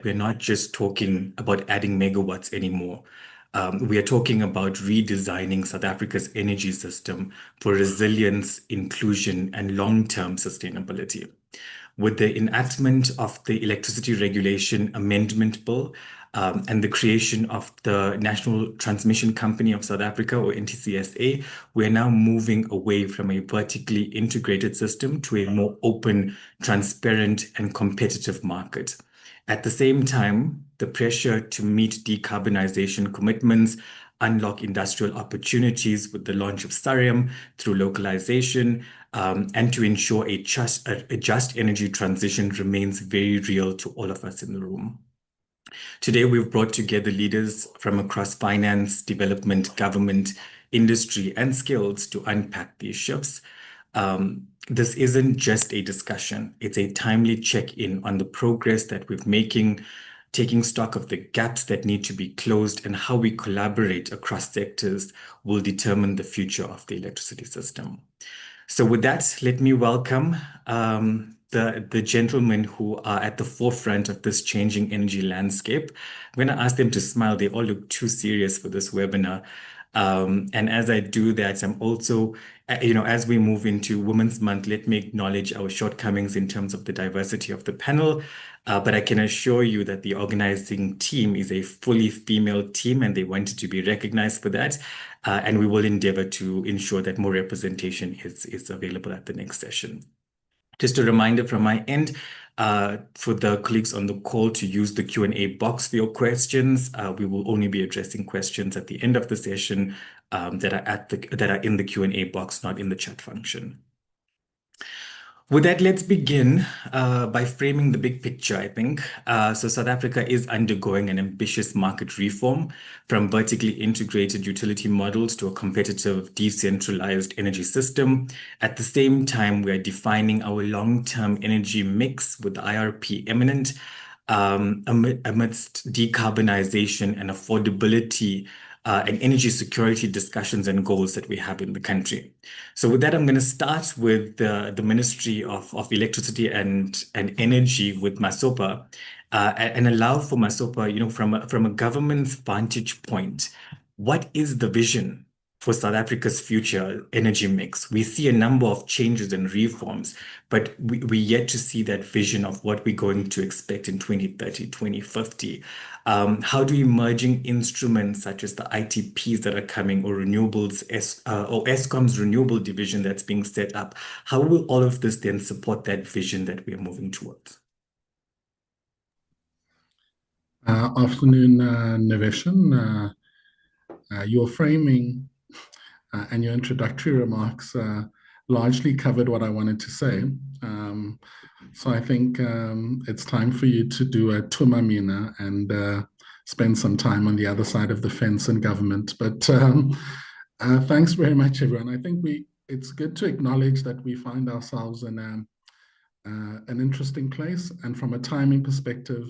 we're not just talking about adding megawatts anymore. We are talking about redesigning South Africa's energy system for resilience, inclusion, and long-term sustainability. With the enactment of the Electricity Regulation Amendment Bill and the creation of the National Transmission Company of South Africa, or NTCSA, we're now moving away from a vertically integrated system to a more open, transparent, and competitive market. At the same time, the pressure to meet decarbonization commitments, unlock industrial opportunities with the launch of Sarium through localization, and to ensure a just energy transition remains very real to all of us in the room. Today, we've brought together leaders from across finance, development, government, industry, and skills to unpack these shifts. This isn't just a discussion, it's a timely check-in on the progress that we're making, taking stock of the gaps that need to be closed, and how we collaborate across sectors will determine the future of the electricity system. So with that, let me welcome the gentlemen who are at the forefront of this changing energy landscape. I'm going to ask them to smile. They all look too serious for this webinar. And as I do that, I'm also, as we move into Women's Month, let me acknowledge our shortcomings in terms of the diversity of the panel. But I can assure you that the organizing team is a fully female team and they wanted to be recognized for that. And we will endeavor to ensure that more representation is available at the next session. Just a reminder from my end, for the colleagues on the call to use the Q&A box for your questions. We will only be addressing questions at the end of the session that are in the Q&A box, not in the chat function. With that, let's begin by framing the big picture, I think. So South Africa is undergoing an ambitious market reform from vertically integrated utility models to a competitive, decentralized energy system. At the same time, we are defining our long-term energy mix with the IRP imminent amidst decarbonization and affordability and energy security discussions and goals that we have in the country. So with that, I'm going to start with the Ministry of Electricity and Energy with Masopha and allow for Masopha, from a government's vantage point, what is the vision for South Africa's future energy mix? We see a number of changes and reforms, but we yet to see that vision of what we're going to expect in 2030, 2050. How do emerging instruments such as the ITPs that are coming or renewables or Eskom's renewable division that's being set up, how will all of this then support that vision that we are moving towards? Afternoon, Niveshen. Your framing and your introductory remarks largely covered what I wanted to say. So I think it's time for you to do a tumamina and spend some time on the other side of the fence in government. But thanks very much, everyone. I think it's good to acknowledge that we find ourselves in an interesting place, and from a timing perspective,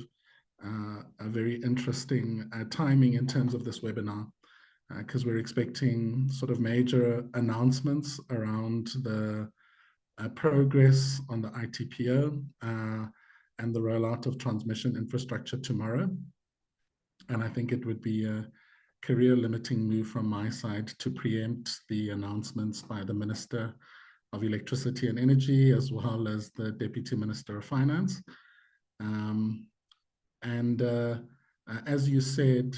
a very interesting timing in terms of this webinar, because we're expecting sort of major announcements around the progress on the ITPO and the rollout of transmission infrastructure tomorrow. And I think it would be a career-limiting move from my side to preempt the announcements by the Minister of Electricity and Energy, as well as the Deputy Minister of Finance. As you said,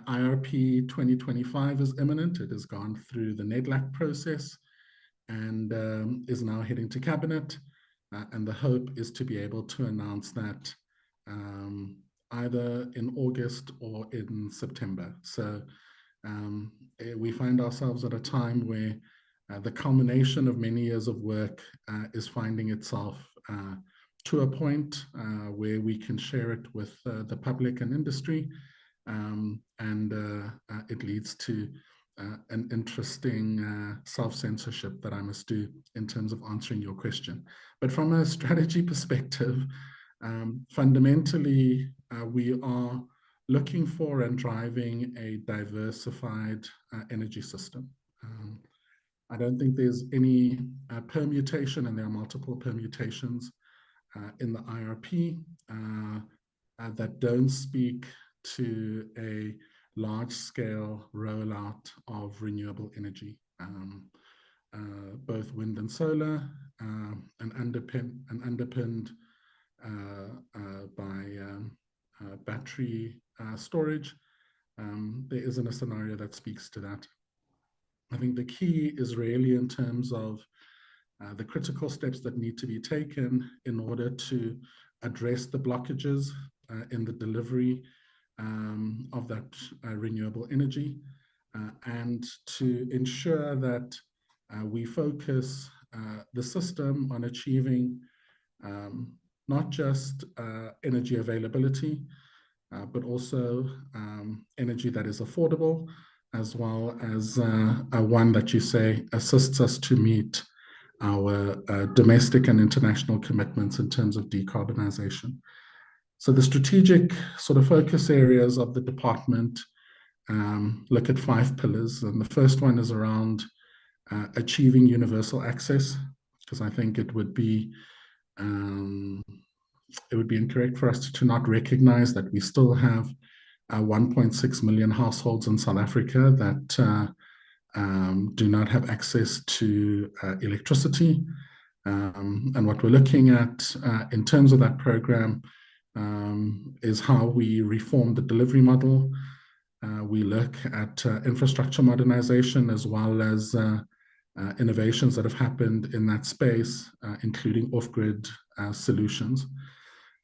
IRP 2025 is imminent. It has gone through the NEDLAC process and is now heading to cabinet. And the hope is to be able to announce that either in August or in September. So we find ourselves at a time where the culmination of many years of work is finding itself to a point where we can share it with the public and industry. It leads to an interesting self-censorship that I must do in terms of answering your question. But from a strategy perspective, fundamentally, we are looking for and driving a diversified energy system. I don't think there's any permutation, and there are multiple permutations in the IRP that don't speak to a large-scale rollout of renewable energy, both wind and solar, and underpinned by battery storage. There isn't a scenario that speaks to that. I think the key is really in terms of the critical steps that need to be taken in order to address the blockages in the delivery of that renewable energy, and to ensure that we focus the system on achieving not just energy availability, but also energy that is affordable, as well as one that you say assists us to meet our domestic and international commitments in terms of decarbonization. So the strategic sort of focus areas of the department look at 5 pillars. And the first one is around achieving universal access, because I think it would be incorrect for us to not recognize that we still have 1.6 million households in South Africa that do not have access to electricity. And what we're looking at in terms of that program is how we reform the delivery model. We look at infrastructure modernization, as well as innovations that have happened in that space, including off-grid solutions.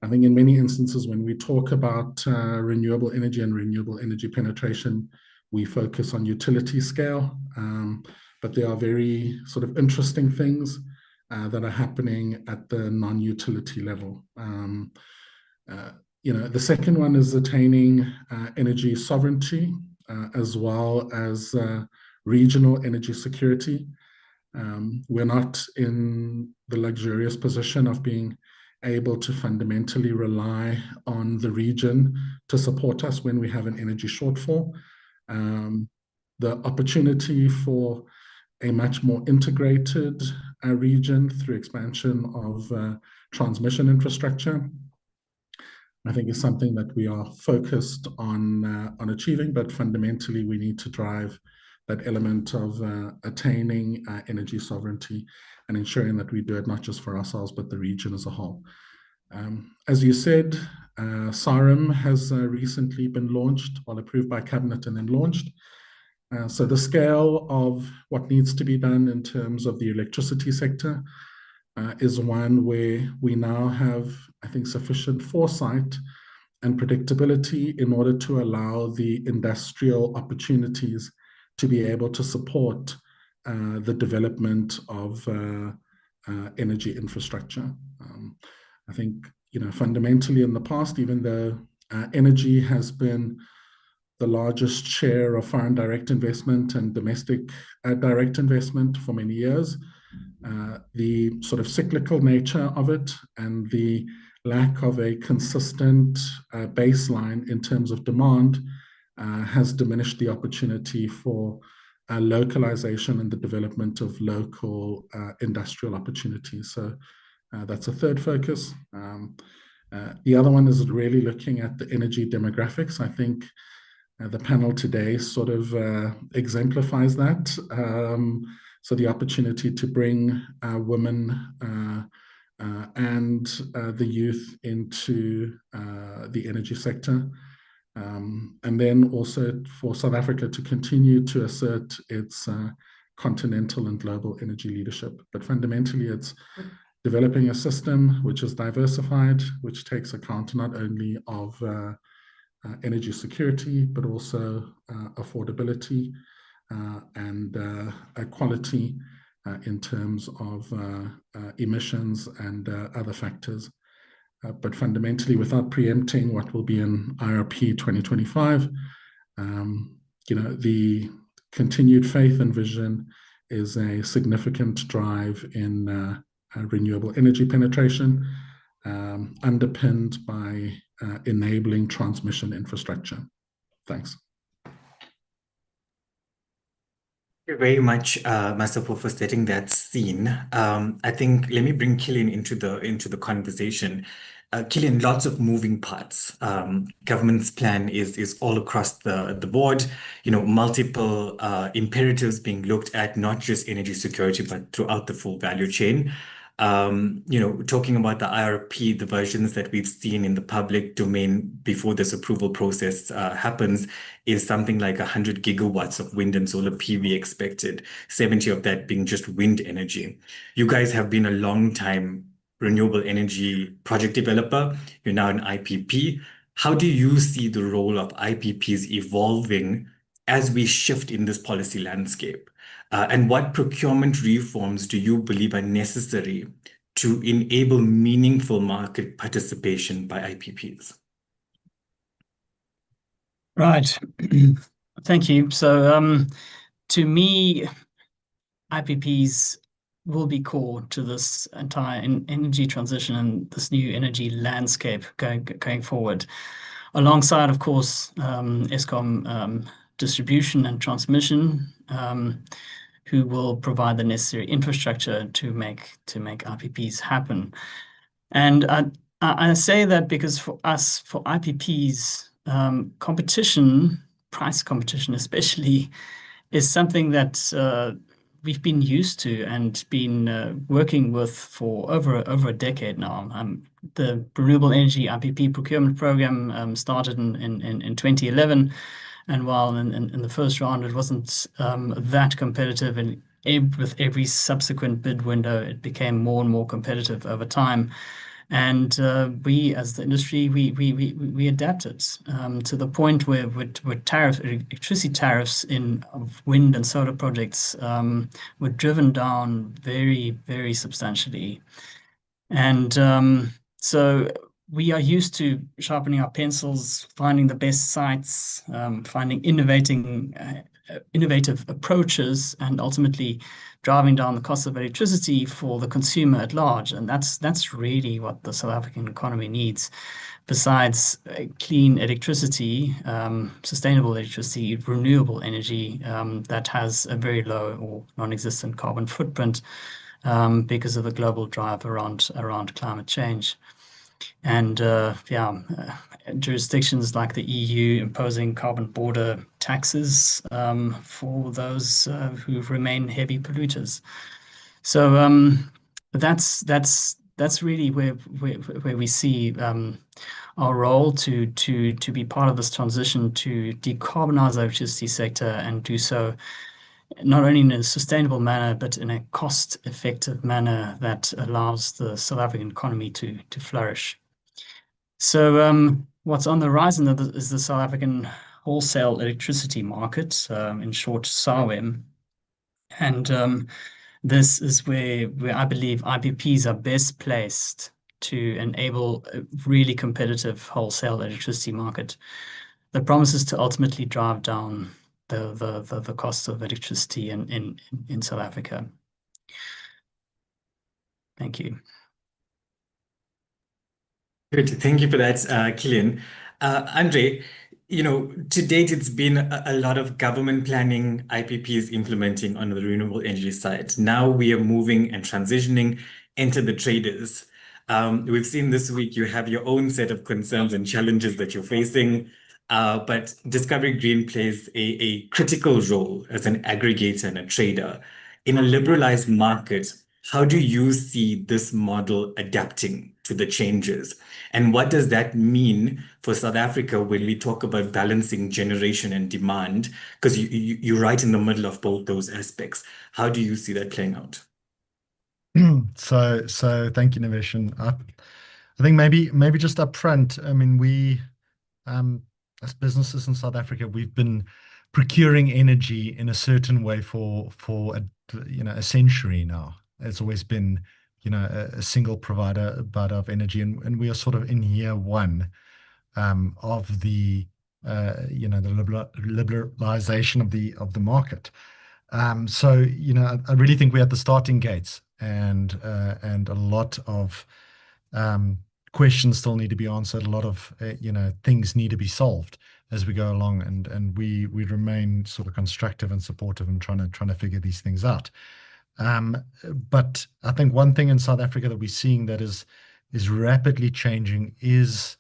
I think in many instances, when we talk about renewable energy and renewable energy penetration, we focus on utility scale, but there are very sort of interesting things that are happening at the non-utility level. The second one is attaining energy sovereignty, as well as regional energy security. We're not in the luxurious position of being able to fundamentally rely on the region to support us when we have an energy shortfall. The opportunity for a much more integrated region through expansion of transmission infrastructure, I think, is something that we are focused on achieving, but fundamentally we need to drive that element of attaining energy sovereignty and ensuring that we do it not just for ourselves, but the region as a whole. As you said, SARM has recently been launched, well, approved by Cabinet and then launched. So the scale of what needs to be done in terms of the electricity sector is one where we now have, I think, sufficient foresight and predictability in order to allow the industrial opportunities to be able to support the development of energy infrastructure. I think, fundamentally in the past, even though energy has been the largest share of foreign direct investment and domestic direct investment for many years, the sort of cyclical nature of it and the lack of a consistent baseline in terms of demand has diminished the opportunity for localization and the development of local industrial opportunities. So that's a third focus. The other one is really looking at the energy demographics. I think the panel today sort of exemplifies that. So the opportunity to bring women and the youth into the energy sector. And then also for South Africa to continue to assert its continental and global energy leadership. But fundamentally, it's developing a system which is diversified, which takes account not only of energy security, but also affordability and quality in terms of emissions and other factors. But fundamentally, without preempting what will be in IRP 2025, the continued faith and vision is a significant drive in renewable energy penetration, underpinned by enabling transmission infrastructure. Thanks. Thank you very much, Masopha, for setting that scene. I think let me bring Kilian into the conversation. Kilian, lots of moving parts. Government's plan is all across the board. Multiple imperatives being looked at, not just energy security, but throughout the full value chain. Talking about the IRP, the versions that we've seen in the public domain before this approval process happens is something like 100 gigawatts of wind and solar PV expected, 70 of that being just wind energy. You guys have been a long time renewable energy project developer. You're now an IPP. How do you see the role of IPPs evolving as we shift in this policy landscape? And what procurement reforms do you believe are necessary to enable meaningful market participation by IPPs? Right. Thank you. So, to me, IPPs will be core to this entire energy transition and this new energy landscape going forward, alongside, of course, Eskom distribution and transmission, who will provide the necessary infrastructure to make IPPs happen. And I say that because for us, for IPPs, competition, price competition especially, is something that we've been used to and been working with for over a decade now. The Renewable Energy IPP procurement program started in 2011, and while in the first round it wasn't that competitive, and with every subsequent bid window, it became more and more competitive over time. And we, as the industry, we adapted to the point where electricity tariffs of wind and solar projects were driven down very, very substantially. And so we are used to sharpening our pencils, finding the best sites, finding innovative approaches, and ultimately driving down the cost of electricity for the consumer at large. And that's really what the South African economy needs. Besides clean electricity, sustainable electricity, renewable energy that has a very low or non-existent carbon footprint because of the global drive around climate change. And jurisdictions like the EU imposing carbon border taxes for those who remain heavy polluters. So that's really where we see our role to be part of this transition to decarbonize the electricity sector and do so not only in a sustainable manner, but in a cost-effective manner that allows the South African economy to flourish. So what's on the horizon is the South African wholesale electricity market, in short, SAWEM. And this is where I believe IPPs are best placed to enable a really competitive wholesale electricity market that promises to ultimately drive down the cost of electricity in South Africa. Thank you. Good. Thank you for that, Kilian. Andre, to date, it's been a lot of government planning, IPPs implementing on the renewable energy side. Now we are moving and transitioning into the traders. We've seen this week you have your own set of concerns and challenges that you're facing, but Discovery Green plays a critical role as an aggregator and a trader. In a liberalized market, how do you see this model adapting to the changes? And what does that mean for South Africa when we talk about balancing generation and demand? Because you're right in the middle of both those aspects. How do you see that playing out? So thank you, Niveshen. I think maybe just up front, I mean, we as businesses in South Africa, we've been procuring energy in a certain way for a century now. It's always been a single provider of energy, and we are sort of in year one of the liberalization of the market. So I really think we're at the starting gates, and a lot of questions still need to be answered. A lot of things need to be solved as we go along, and we remain sort of constructive and supportive and trying to figure these things out. But I think one thing in South Africa that we're seeing that is is rapidly changing is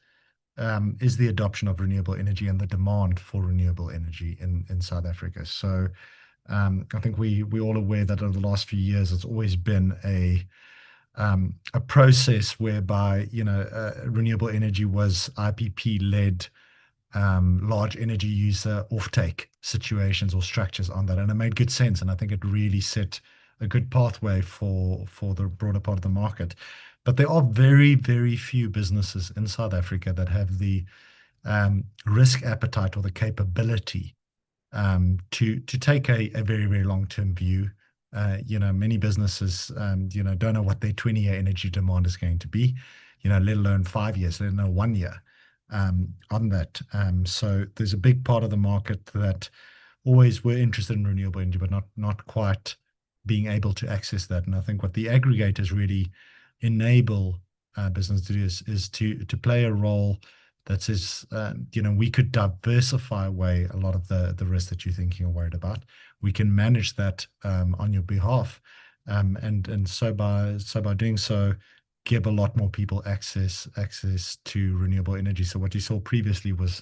the adoption of renewable energy and the demand for renewable energy in South Africa. So I think we're all aware that over the last few years, it's always been a process whereby, renewable energy was IPP-led, large energy user offtake situations or structures on that. And it made good sense. And I think it really set a good pathway for the broader part of the market. But there are very, very few businesses in South Africa that have the risk appetite or the capability to take a very, very long-term view. Many businesses, don't know what their 20-year energy demand is going to be, let alone 5 years, let alone 1 year on that. So there's a big part of the market that always were interested in renewable energy, but not quite being able to access that. And I think what the aggregators really enable business to do is to play a role that says, we could diversify away a lot of the risk that you're thinking or worried about. We can manage that on your behalf, and so by doing so, give a lot more people access to renewable energy. So what you saw previously was,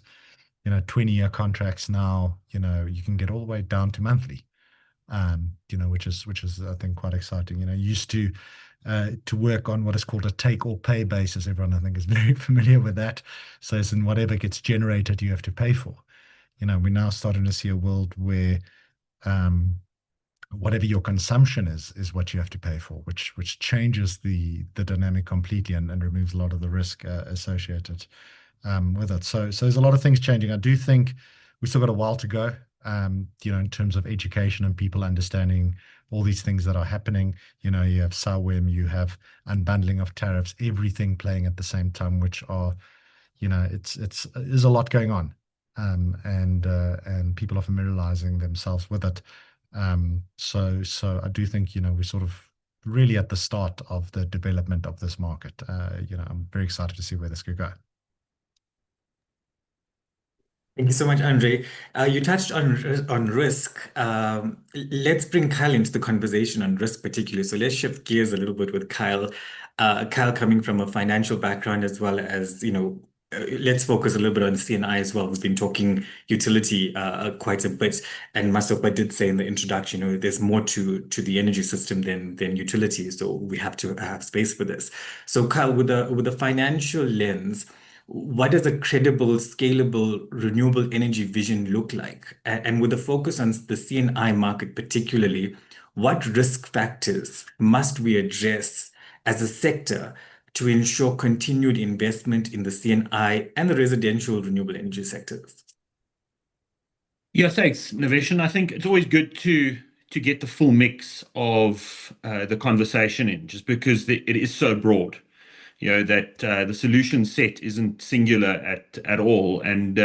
20-year contracts. Now, you can get all the way down to monthly, which is I think quite exciting. You used to work on what is called a take or pay basis. Everyone, I think, is very familiar with that. So it's in whatever gets generated, you have to pay for. We're now starting to see a world where whatever your consumption is what you have to pay for, which changes the dynamic completely and removes a lot of the risk associated with it. So there's a lot of things changing. I do think we've still got a while to go, in terms of education and people understanding all these things that are happening. You have SAWIM, you have unbundling of tariffs, everything playing at the same time, which are, there's a lot going on, and people are familiarizing themselves with it. So I do think, we're sort of really at the start of the development of this market. I'm very excited to see where this could go. Thank you so much, Andre. You touched on risk. Let's bring Kyle into the conversation on risk particularly. So let's shift gears a little bit with Kyle. Kyle coming from a financial background as well as, let's focus a little bit on CNI as well. We've been talking utility quite a bit, and Masopha did say in the introduction, there's more to the energy system than utility, so we have to have space for this. So Kyle, with a financial lens, what does a credible, scalable, renewable energy vision look like? And with a focus on the CNI market particularly, what risk factors must we address as a sector to ensure continued investment in the CNI and the residential renewable energy sectors? Yeah, thanks, Niveshen. I think it's always good to get the full mix of the conversation in, just because it is so broad. That the solution set isn't singular at all. And,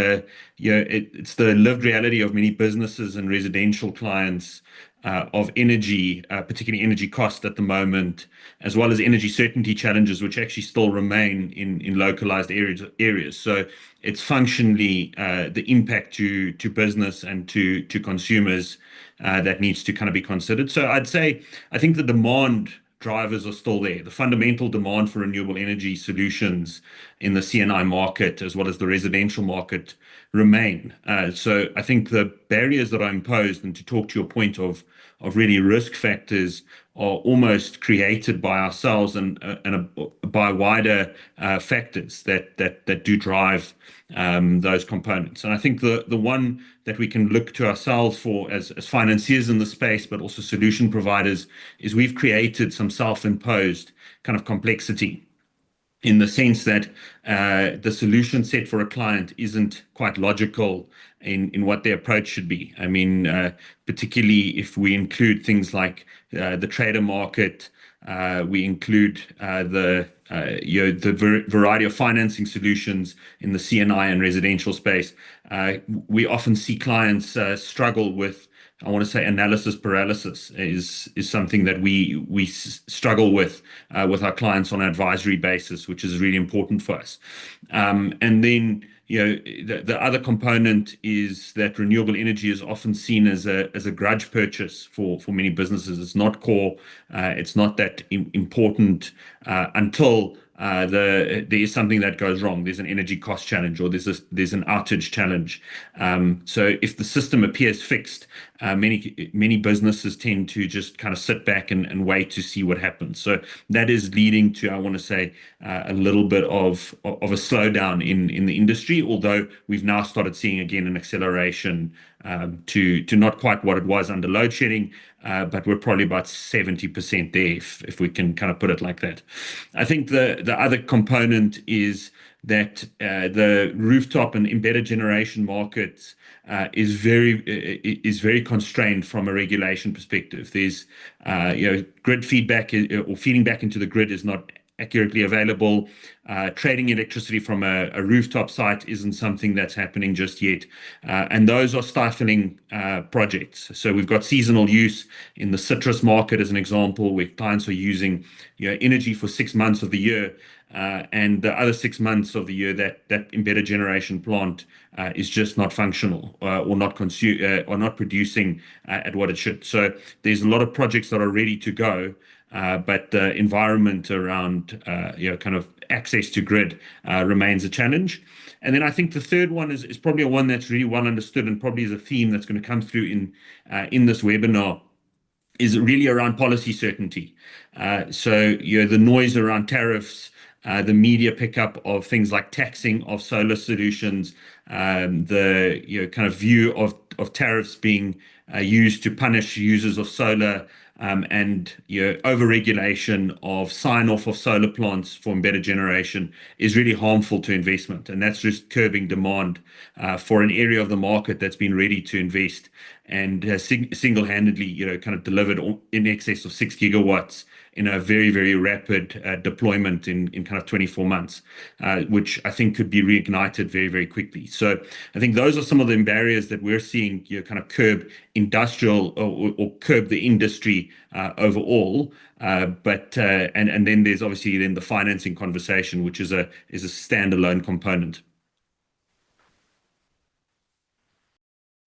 it's the lived reality of many businesses and residential clients of energy, particularly energy cost at the moment, as well as energy certainty challenges, which actually still remain in localized areas. So it's functionally the impact to business and to consumers that needs to kind of be considered. So I'd say, I think the demand drivers are still there. The fundamental demand for renewable energy solutions in the CNI market, as well as the residential market, remain. So I think the barriers that are imposed, and to talk to your point of really risk factors, are almost created by ourselves and by wider factors that do drive those components. And I think the one that we can look to ourselves for as financiers in the space, but also solution providers, is we've created some self-imposed kind of complexity, in the sense that the solution set for a client isn't quite logical in what their approach should be. I mean, particularly if we include things like the trader market, we include the variety of financing solutions in the CNI and residential space. We often see clients struggle with, I want to say, analysis paralysis is something that we struggle with our clients on an advisory basis, which is really important for us. And then, the other component is that renewable energy is often seen as a grudge purchase for many businesses. It's not core. It's not that important until there is something that goes wrong. There's an energy cost challenge, or there's an outage challenge. So if the system appears fixed, many businesses tend to just kind of sit back and wait to see what happens. So that is leading to, I want to say, a little bit of a slowdown in the industry, although we've now started seeing again an acceleration to not quite what it was under load shedding, but we're probably about 70% there, if we can kind of put it like that. I think the other component is that the rooftop and embedded generation markets is very constrained from a regulation perspective. There's grid feedback or feeding back into the grid is not accurately available. Trading electricity from a rooftop site isn't something that's happening just yet. And those are stifling projects. So we've got seasonal use in the citrus market as an example, where clients are using energy for 6 months of the year. And the other 6 months of the year, that embedded generation plant is just not functional or not producing at what it should. So there's a lot of projects that are ready to go, but the environment around kind of access to grid remains a challenge. And then I think the third one is probably one that's really well understood, and probably is a theme that's going to come through in this webinar, is really around policy certainty. So the noise around tariffs, the media pickup of things like taxing of solar solutions, the kind of view of tariffs being used to punish users of solar, and over-regulation of sign-off of solar plants for embedded generation is really harmful to investment, and that's just curbing demand for an area of the market that's been ready to invest and has single-handedly kind of delivered in excess of 6 gigawatts in a very, very rapid deployment in kind of 24 months, which I think could be reignited very, very quickly. So I think those are some of the barriers that we're seeing kind of curb industrial or curb the industry overall. But then there's obviously then the financing conversation, which is a standalone component.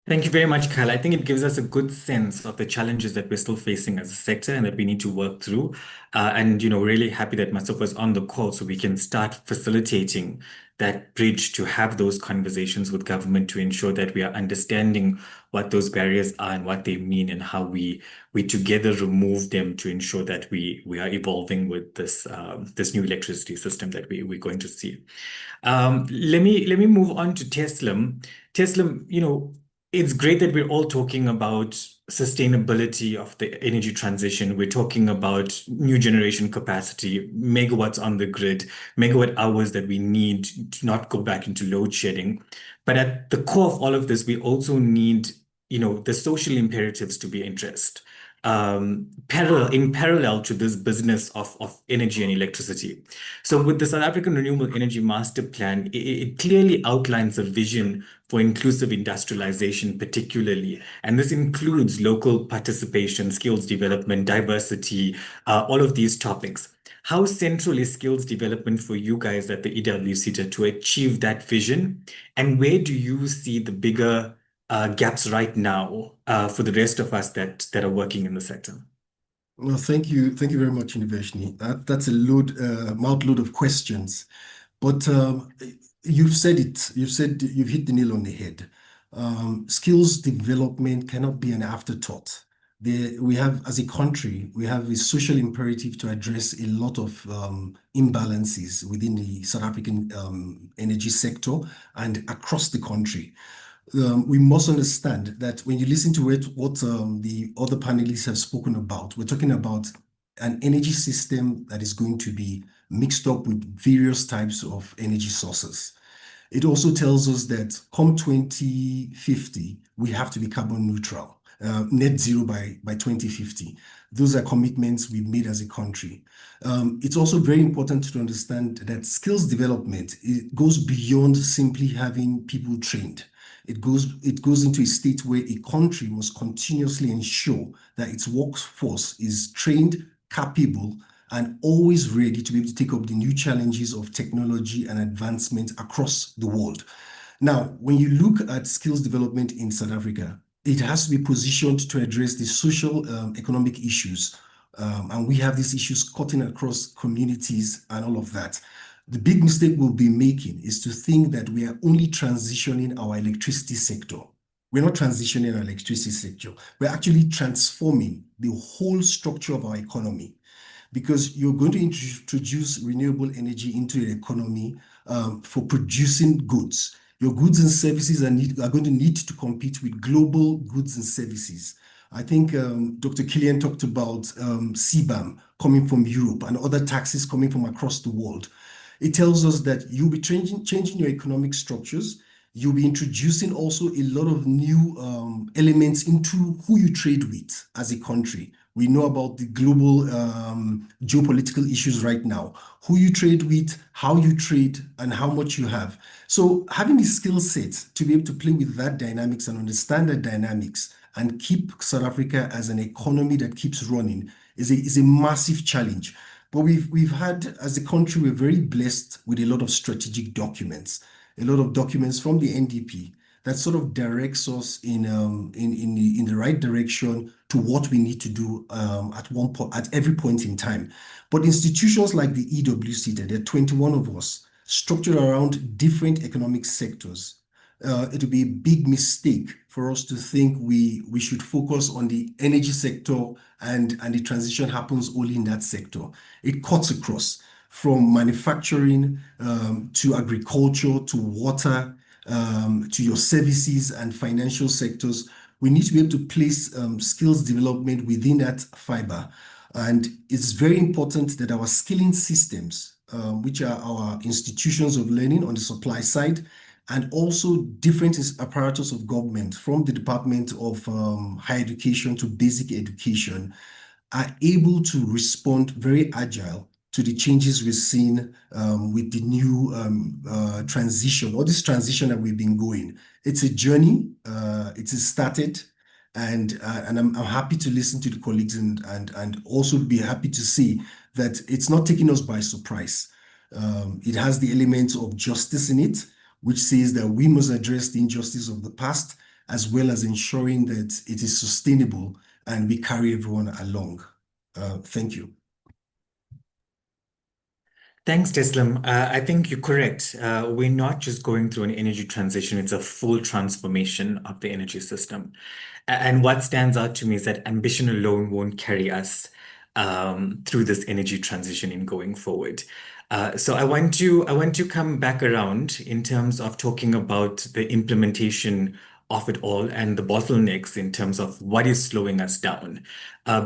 Thank you very much, Kyle. I think it gives us a good sense of the challenges that we're still facing as a sector and that we need to work through. And really happy that Masopha is on the call so we can start facilitating that bridge to have those conversations with government to ensure that we are understanding what those barriers are and what they mean, and how we together remove them to ensure that we are evolving with this new electricity system that we're going to see. Let me move on to Teslim. Teslim, it's great that we're all talking about sustainability of the energy transition. We're talking about new generation capacity, megawatts on the grid, megawatt hours that we need to not go back into load shedding. But at the core of all of this, we also need, the social imperatives to be addressed. In parallel to this business of energy and electricity. So with the South African Renewable Energy Master Plan, it clearly outlines a vision for inclusive industrialization particularly. And this includes local participation, skills development, diversity, all of these topics. How central is skills development for you guys at the EWSETA to achieve that vision? And where do you see the bigger gaps right now for the rest of us that are working in the sector? Well, thank you very much, Niveshen. That's a mouthload of questions, but you've said it. You've hit the nail on the head. Skills development cannot be an afterthought. We have, as a country, we have a social imperative to address a lot of imbalances within the South African energy sector and across the country. We must understand that when you listen to what the other panelists have spoken about, we're talking about an energy system that is going to be mixed up with various types of energy sources. It also tells us that come 2050, we have to be carbon neutral, net zero by 2050. Those are commitments we've made as a country. It's also very important to understand that skills development, it goes beyond simply having people trained. It goes into a state where a country must continuously ensure that its workforce is trained, capable, and always ready to be able to take up the new challenges of technology and advancement across the world. Now, when you look at skills development in South Africa, it has to be positioned to address the social economic issues And we have these issues cutting across communities and all of that. The big mistake we'll be making is to think that we are only transitioning our electricity sector. We're not transitioning our electricity sector. We're actually transforming the whole structure of our economy, because you're going to introduce renewable energy into your economy for producing goods. Your goods and services are going to need to compete with global goods and services. I think Dr. Kilian talked about CBAM coming from Europe and other taxes coming from across the world. It tells us that you'll be changing your economic structures. You'll be introducing also a lot of new elements into who you trade with as a country. We know about the global geopolitical issues right now, who you trade with, how you trade, and how much you have. So having the skill set to be able to play with that dynamics and understand that dynamics and keep South Africa as an economy that keeps running is a massive challenge. But we've had, as a country, we're very blessed with a lot of strategic documents, a lot of documents from the NDP that sort of directs us in the right direction to what we need to do at every point in time. But institutions like the EWSETA, there are 21 of us, structured around different economic sectors. It would be a big mistake for us to think we should focus on the energy sector and the transition happens only in that sector. It cuts across from manufacturing to agriculture to water to your services and financial sectors. We need to be able to place skills development within that fiber. And it's very important that our skilling systems, which are our institutions of learning on the supply side, and also different apparatus of government, from the Department of Higher Education to Basic Education, are able to respond very agile to the changes we're seeing with the new transition, or this transition that we've been going. It's a journey. It has started, and I'm happy to listen to the colleagues and also be happy to see that it's not taking us by surprise. It has the elements of justice in it, which says that we must address the injustice of the past, as well as ensuring that it is sustainable and we carry everyone along. Thank you. Thanks, Teslim. I think you're correct. We're not just going through an energy transition, it's a full transformation of the energy system. And what stands out to me is that ambition alone won't carry us through this energy transition in going forward. So I want to come back around in terms of talking about the implementation of it all and the bottlenecks in terms of what is slowing us down.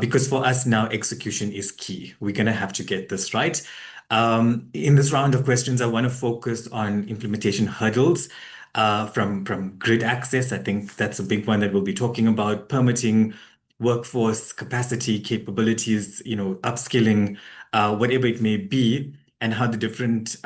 Because for us now, execution is key. We're going to have to get this right. In this round of questions, I want to focus on implementation hurdles from grid access. I think that's a big one that we'll be talking about: permitting, workforce capacity, capabilities, upskilling, whatever it may be, and how the different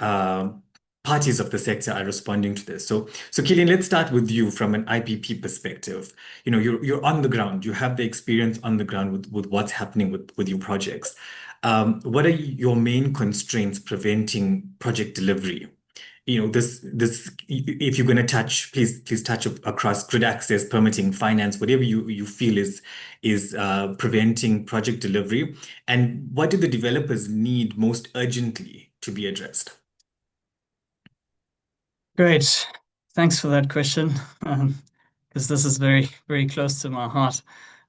parties of the sector are responding to this. So Kilian, let's start with you from an IPP perspective. You're on the ground. You have the experience on the ground with what's happening with your projects. What are your main constraints preventing project delivery? This if you're going to touch, please touch across grid access, permitting, finance, whatever you feel is preventing project delivery, and what do the developers need most urgently to be addressed? Great. Thanks for that question, because this is very, very close to my heart,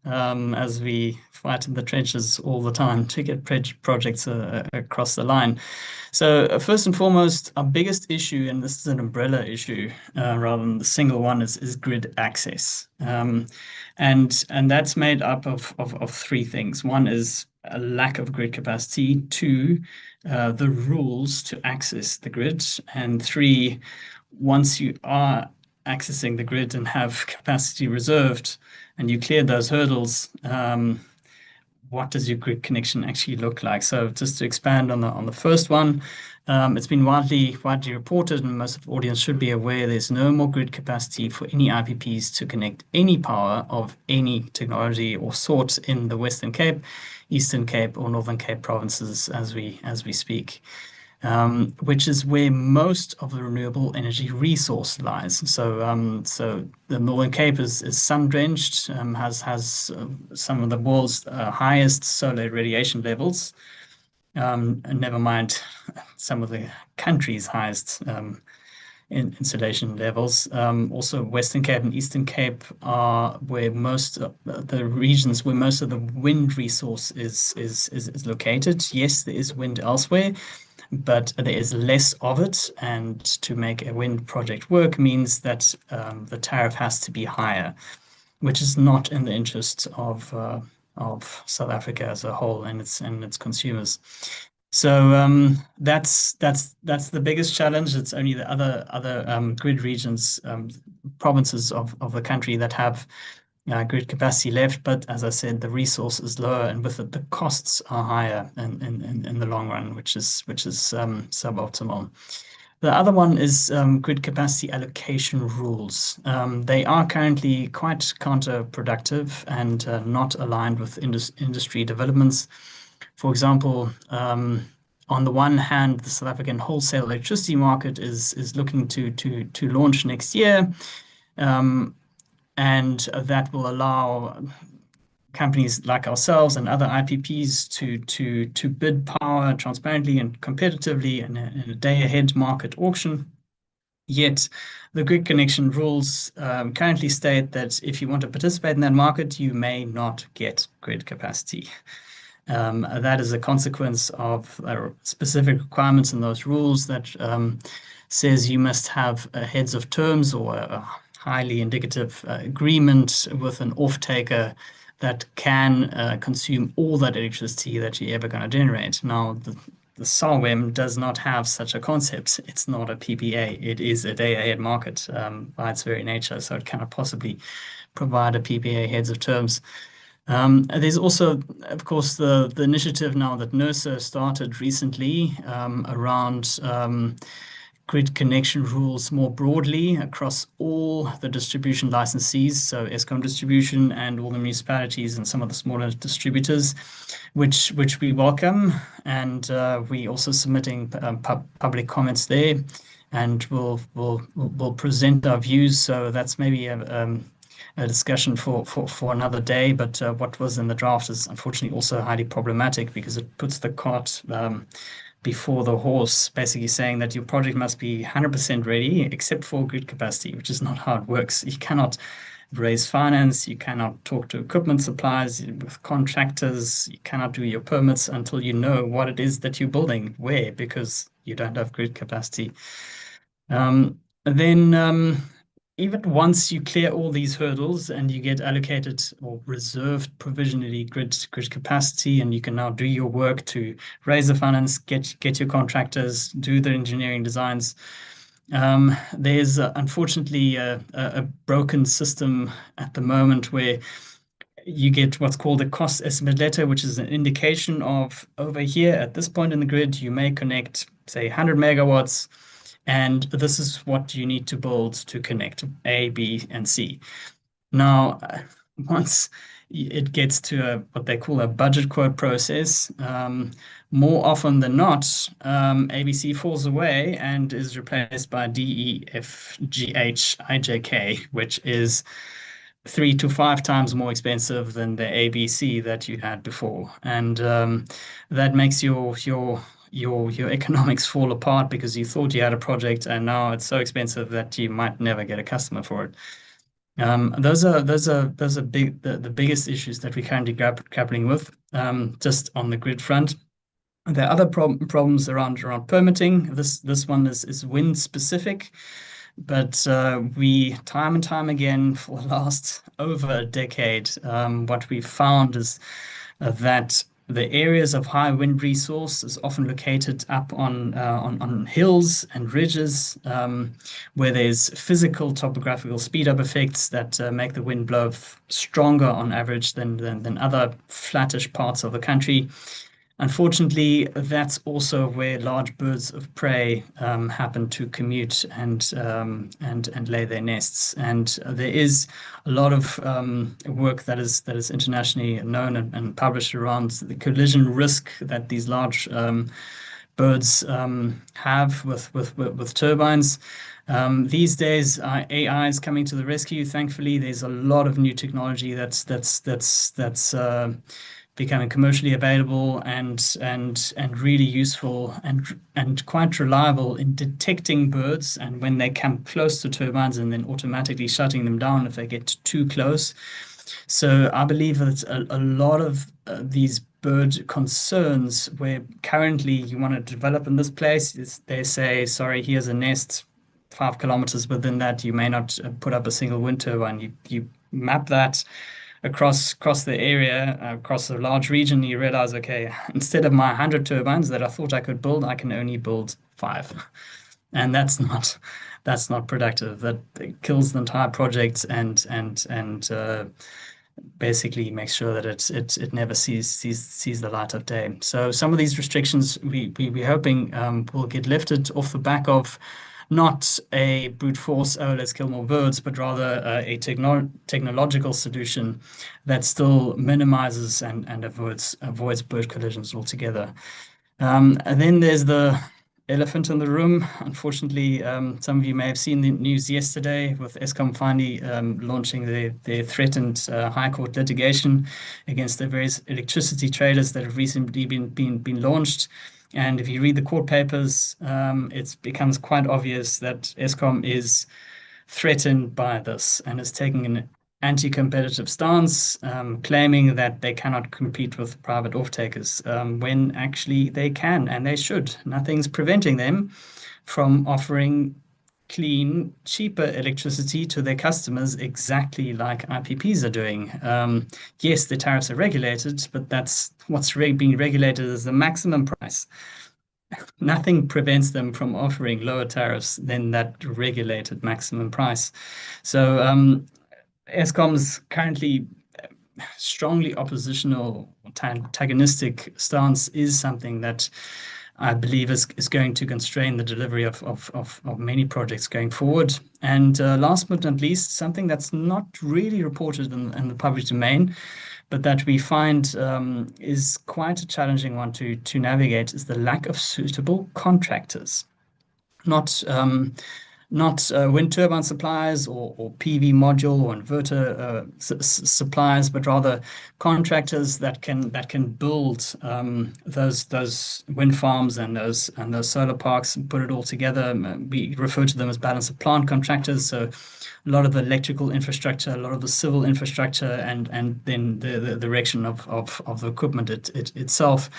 as we fight in the trenches all the time to get projects across the line. So first and foremost, our biggest issue, and this is an umbrella issue rather than the single one, is grid access. And that's made up of three things. One is a lack of grid capacity, two, the rules to access the grid, and three, once you are accessing the grid and have capacity reserved and you clear those hurdles, what does your grid connection actually look like? So just to expand on the first one, it's been widely reported, and most of the audience should be aware, there's no more grid capacity for any IPPs to connect any power of any technology or sort in the Western Cape, Eastern Cape, or Northern Cape provinces as we speak. which is where most of the renewable energy resource lies. So the Northern Cape is sun-drenched, has some of the world's highest solar radiation levels, and never mind some of the country's highest insolation levels. Also, Western Cape and Eastern Cape are where most of the regions where most of the wind resource is located. Yes, there is wind elsewhere, but there is less of it, and to make a wind project work means that the tariff has to be higher, which is not in the interest of South Africa as a whole and its consumers. So that's the biggest challenge. It's only the other grid regions, provinces of the country that have grid capacity left. But as I said, the resource is lower, and with it, the costs are higher in the long run, which is suboptimal. The other one is grid capacity allocation rules. They are currently quite counterproductive and not aligned with industry developments. For example, on the one hand, the South African wholesale electricity market is looking to launch next year, and that will allow companies like ourselves and other IPPs to bid power transparently and competitively in a day-ahead market auction. Yet the grid connection rules currently state that if you want to participate in that market, you may not get grid capacity. That is a consequence of specific requirements in those rules that says you must have heads of terms or a highly indicative agreement with an off-taker that can consume all that electricity that you're ever going to generate. Now, the SAWEM does not have such a concept. It's not a PPA. It is a day-ahead market by its very nature, so it cannot possibly provide a PPA heads of terms. There's also, of course, the initiative now that NERSA started recently around grid connection rules more broadly across all the distribution licensees, so Eskom distribution and all the municipalities and some of the smaller distributors, which we welcome, and we also submitting public comments there, and we'll present our views. So that's maybe a discussion for another day, but what was in the draft is unfortunately also highly problematic because it puts the cart before the horse, basically saying that your project must be 100% ready except for grid capacity, which is not how it works. You cannot raise finance, you cannot talk to equipment suppliers with contractors, you cannot do your permits until you know what it is that you're building, where, because you don't have grid capacity. Then even once you clear all these hurdles and you get allocated or reserved provisionally grid capacity, and you can now do your work to raise the finance, get your contractors, do the engineering designs. There's unfortunately a broken system at the moment where you get what's called a cost estimate letter, which is an indication of over here at this point in the grid, you may connect, say, 100 megawatts. And this is what you need to build to connect A, B, and C. Now, once it gets to what they call a budget quote process, more often than not, ABC falls away and is replaced by D, E, F, G, H, I, J, K, which is 3 to 5 times more expensive than the ABC that you had before. And that makes your economics fall apart because you thought you had a project and now it's so expensive that you might never get a customer for it. Those are the biggest issues that we're currently grappling with just on the grid front. There are other problems around permitting. This one is wind specific, but we time and time again for the last over a decade, what we've found is that the areas of high wind resource is often located up on hills and ridges where there's physical topographical speed up effects that make the wind blow stronger on average than other flattish parts of the country. Unfortunately, that's also where large birds of prey happen to commute and lay their nests. And there is a lot of work that is internationally known and published around the collision risk that these large birds have with turbines. These days, AI is coming to the rescue. Thankfully, there's a lot of new technology that's becoming commercially available and really useful and quite reliable in detecting birds, and when they come close to turbines, and then automatically shutting them down if they get too close. So I believe that a lot of these bird concerns, where currently you want to develop in this place, is they say, sorry, here's a nest 5 kilometers within that. You may not put up a single wind turbine. You map that across the area, across a large region. You realize, okay, instead of my 100 turbines that I thought I could build, I can only build 5, and that's not productive. That kills the entire project and basically makes sure that it never sees the light of day. So some of these restrictions we're hoping will get lifted off the back of not a brute force, oh, let's kill more birds, but rather a technological solution that still minimizes and avoids bird collisions altogether. And then there's the elephant in the room. Unfortunately, some of you may have seen the news yesterday with Eskom finally launching their threatened High Court litigation against the various electricity traders that have recently been launched. And if you read the court papers, it becomes quite obvious that Eskom is threatened by this and is taking an anti-competitive stance, claiming that they cannot compete with private off-takers, when actually they can and they should. Nothing's preventing them from offering clean, cheaper electricity to their customers, exactly like IPPs are doing. Yes, the tariffs are regulated, but that's what's being regulated is the maximum price. Nothing prevents them from offering lower tariffs than that regulated maximum price. So Eskom's currently strongly oppositional, antagonistic stance is something that I believe is going to constrain the delivery of many projects going forward. And last but not least, something that's not really reported in the public domain, but that we find is quite a challenging one to navigate, is the lack of suitable contractors. Not wind turbine suppliers or PV module or inverter suppliers, but rather contractors that can build those wind farms and those solar parks and put it all together. We refer to them as balance of plant contractors. So a lot of the electrical infrastructure, a lot of the civil infrastructure, and then the erection of the equipment itself.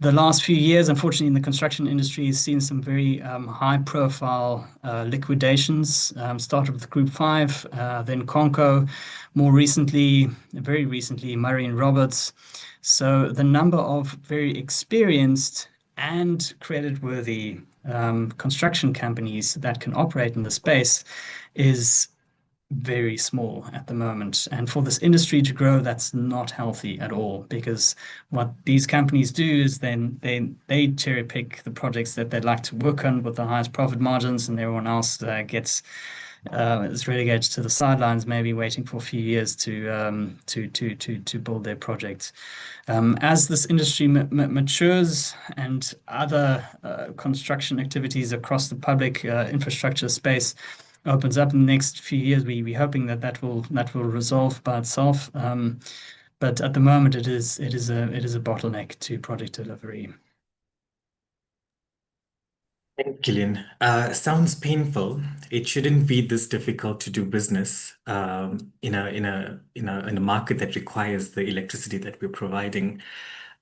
The last few years, unfortunately, in the construction industry, has seen some very high-profile liquidations. Started with Group 5, then Conco, more recently, very recently, Murray and Roberts. So the number of very experienced and credit-worthy construction companies that can operate in the space is very small at the moment. And for this industry to grow, that's not healthy at all, because what these companies do is then they cherry pick the projects that they'd like to work on with the highest profit margins, and everyone else is relegated to the sidelines, maybe waiting for a few years to build their projects. As this industry matures and other construction activities across the public infrastructure space opens up in the next few years, we're hoping that will resolve by itself. But at the moment, it is a bottleneck to project delivery. Thank you, Kilian. Sounds painful. It shouldn't be this difficult to do business in a market that requires the electricity that we're providing.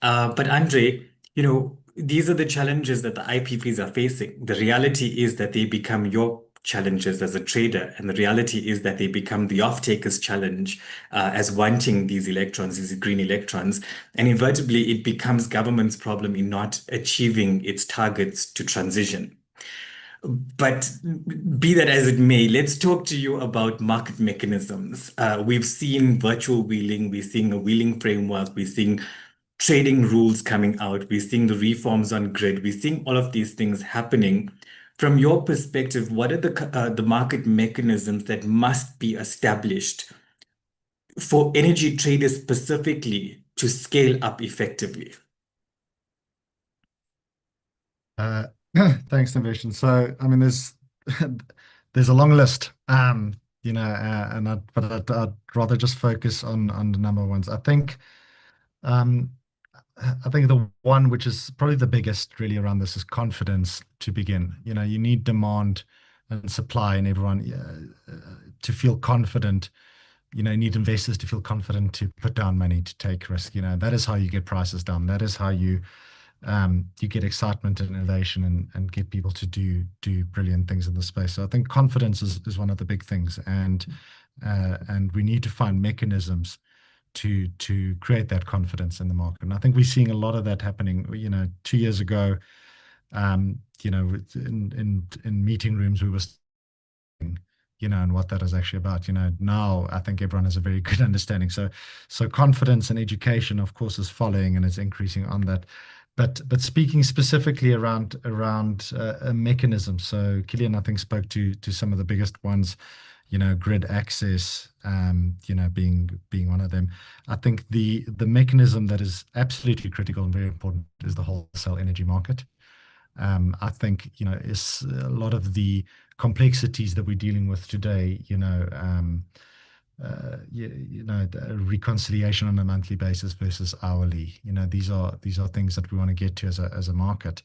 But Andre, these are the challenges that the IPPs are facing. The reality is that they become your challenges as a trader, and the reality is that they become the off-taker's challenge as wanting these electrons, these green electrons, and inevitably it becomes government's problem in not achieving its targets to transition. But be that as it may, let's talk to you about market mechanisms. We've seen virtual wheeling, we're seeing a wheeling framework, we're seeing trading rules coming out, we're seeing the reforms on grid, we're seeing all of these things happening. From your perspective, what are the market mechanisms that must be established for energy traders specifically to scale up effectively? Uh, Thanks, Niveshen. So, I mean, there's there's a long list, but I'd rather just focus on the number ones. Um, I think the one which is probably the biggest really around this is confidence to begin. You need demand and supply and everyone to feel confident. You need investors to feel confident to put down money, to take risk. That is how you get prices down. That is how you get excitement and innovation and get people to do brilliant things in the space. So I think confidence is one of the big things, and we need to find mechanisms to create that confidence in the market. And I think we're seeing a lot of that happening. 2 years ago, in meeting rooms we were and what that is actually about. Now I think everyone has a very good understanding. So confidence and education, of course, is following and is increasing on that. But speaking specifically around a mechanism. So Kilian, I think, spoke to some of the biggest ones. Grid access, being one of them. I think the mechanism that is absolutely critical and very important is the wholesale energy market. I think is a lot of the complexities that we're dealing with today. The reconciliation on a monthly basis versus hourly. These are things that we want to get to as a market.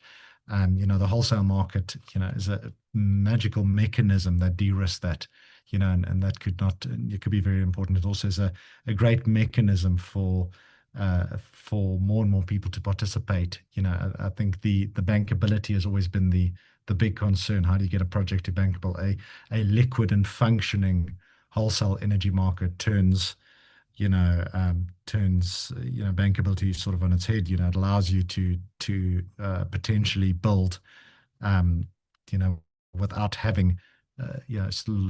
The wholesale market, is a magical mechanism that de-risks that. And that it could be very important. It also is a great mechanism for more and more people to participate. I think the bankability has always been the big concern. How do you get a project to bankable? A liquid and functioning wholesale energy market turns bankability sort of on its head. It allows you to potentially build, without having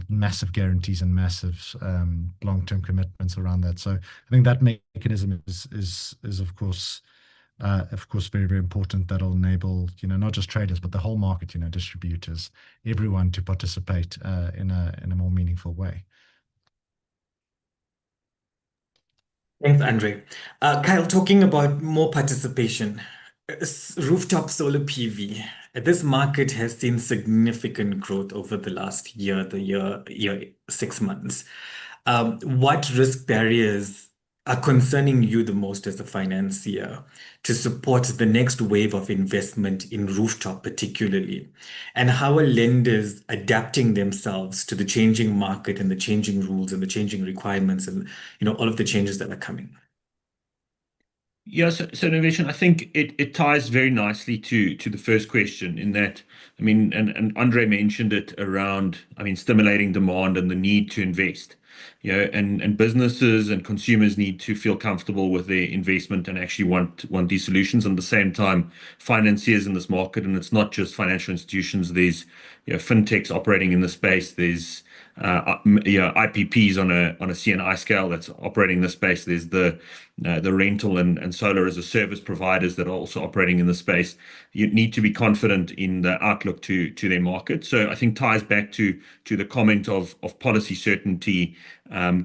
massive guarantees and massive long-term commitments around that. So I think that mechanism is of course very, very important. That'll enable not just traders but the whole market, distributors, everyone to participate in a more meaningful way. Thanks, Andre. Kyle, talking about more participation, rooftop solar PV. This market has seen significant growth over the last year, 6 months. What risk barriers are concerning you the most as a financier to support the next wave of investment in rooftop particularly? And how are lenders adapting themselves to the changing market and the changing rules and the changing requirements and all of the changes that are coming? Yeah, so Niveshen, I think it ties very nicely to the first question in that, and Andre mentioned it around, stimulating demand and the need to invest. And businesses and consumers need to feel comfortable with their investment and actually want these solutions. At the same time, financiers in this market, and it's not just financial institutions, there's fintechs operating in the space, there's IPPs on a CNI scale that's operating in the space. There's the rental and solar as a service providers that are also operating in the space. You need to be confident in the outlook to their market. So I think ties back to the comment of policy certainty,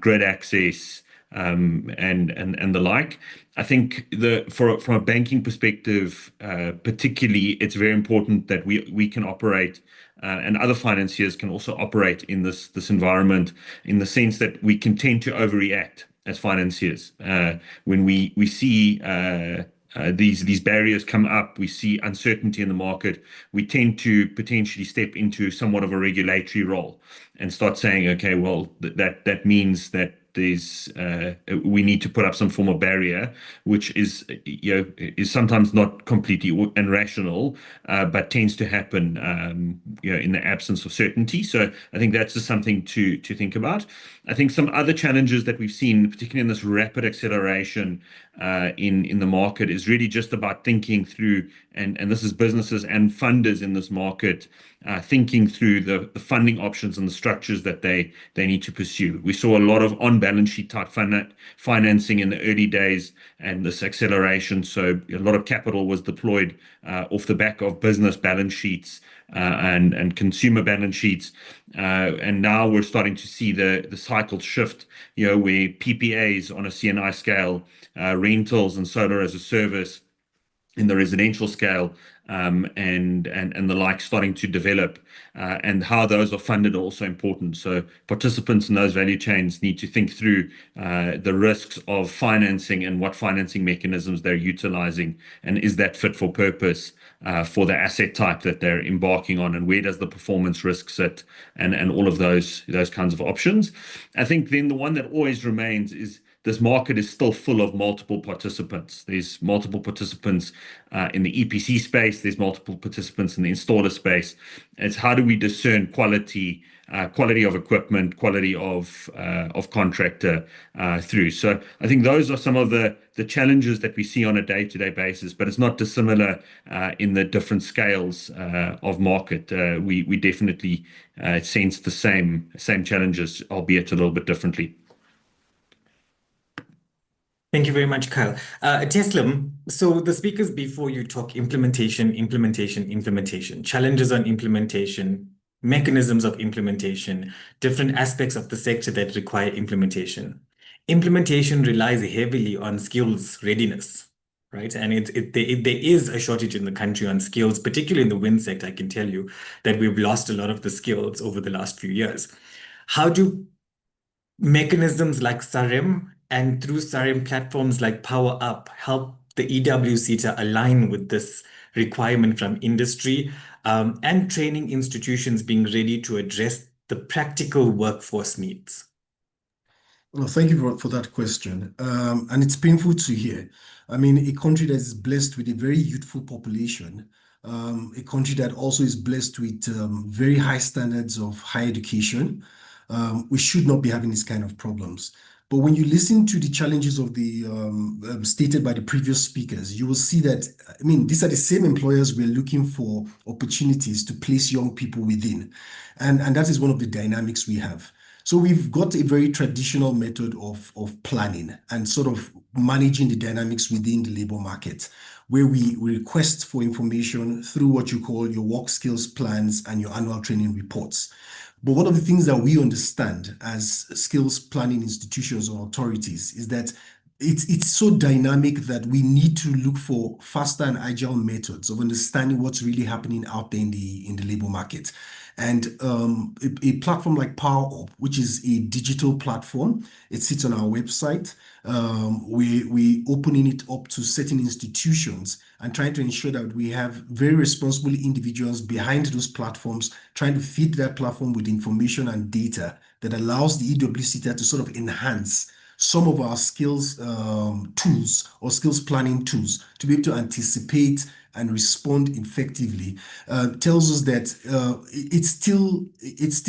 grid access, and the like. I think from a banking perspective, particularly, it's very important that we can operate, and other financiers can also operate in this environment, in the sense that we can tend to overreact as financiers. When we see these barriers come up, we see uncertainty in the market, we tend to potentially step into somewhat of a regulatory role and start saying, okay, well, that means that we need to put up some form of barrier, which is sometimes not completely irrational, but tends to happen in the absence of certainty. So I think that's just something to think about. I think some other challenges that we've seen, particularly in this rapid acceleration in the market, is really just about thinking through, and this is businesses and funders in this market, thinking through the funding options and the structures that they need to pursue. We saw a lot of on-balance sheet type financing in the early days and this acceleration. So a lot of capital was deployed off the back of business balance sheets and consumer balance sheets. And now we're starting to see the cycle shift, where PPAs on a CNI scale, rentals and solar as a service, in the residential scale, and the like starting to develop, and how those are funded are also important. So participants in those value chains need to think through the risks of financing and what financing mechanisms they're utilizing, and is that fit for purpose for the asset type that they're embarking on, and where does the performance risk sit, and all of those kinds of options. I think then the one that always remains is this market is still full of multiple participants. There's multiple participants in the EPC space. There's multiple participants in the installer space. It's how do we discern quality of equipment, quality of contractor through. So I think those are some of the challenges that we see on a day-to-day basis, but it's not dissimilar in the different scales of market. We definitely sense the same challenges, albeit a little bit differently. Thank you very much, Kyle. Teslim, so the speakers before you talk implementation, challenges on implementation, mechanisms of implementation, different aspects of the sector that require implementation. Implementation relies heavily on skills readiness, right? And there is a shortage in the country on skills, particularly in the wind sector. I can tell you that we've lost a lot of the skills over the last few years. How do mechanisms like SAREM and through SAREM platforms like Power Up help the EWSETA align with this requirement from industry, and training institutions being ready to address the practical workforce needs? Well, thank you for that question. And it's painful to hear. I mean, a country that is blessed with a very youthful population, a country that also is blessed with very high standards of higher education, we should not be having this kind of problems. But when you listen to the challenges of the stated by the previous speakers, you will see that, I mean, these are the same employers we're looking for opportunities to place young people within. And that is one of the dynamics we have. So we've got a very traditional method of planning and sort of managing the dynamics within the labor market, where we request for information through what you call your work skills plans and your annual training reports. But one of the things that we understand as skills planning institutions or authorities is that it's so dynamic that we need to look for faster and agile methods of understanding what's really happening out there in the labor market. And a platform like Power Up, which is a digital platform, it sits on our website. We opening it up to certain institutions and trying to ensure that we have very responsible individuals behind those platforms, trying to feed that platform with information and data that allows the EWSETA to sort of enhance some of our skills tools or skills planning tools to be able to anticipate and respond effectively. Tells us that it's still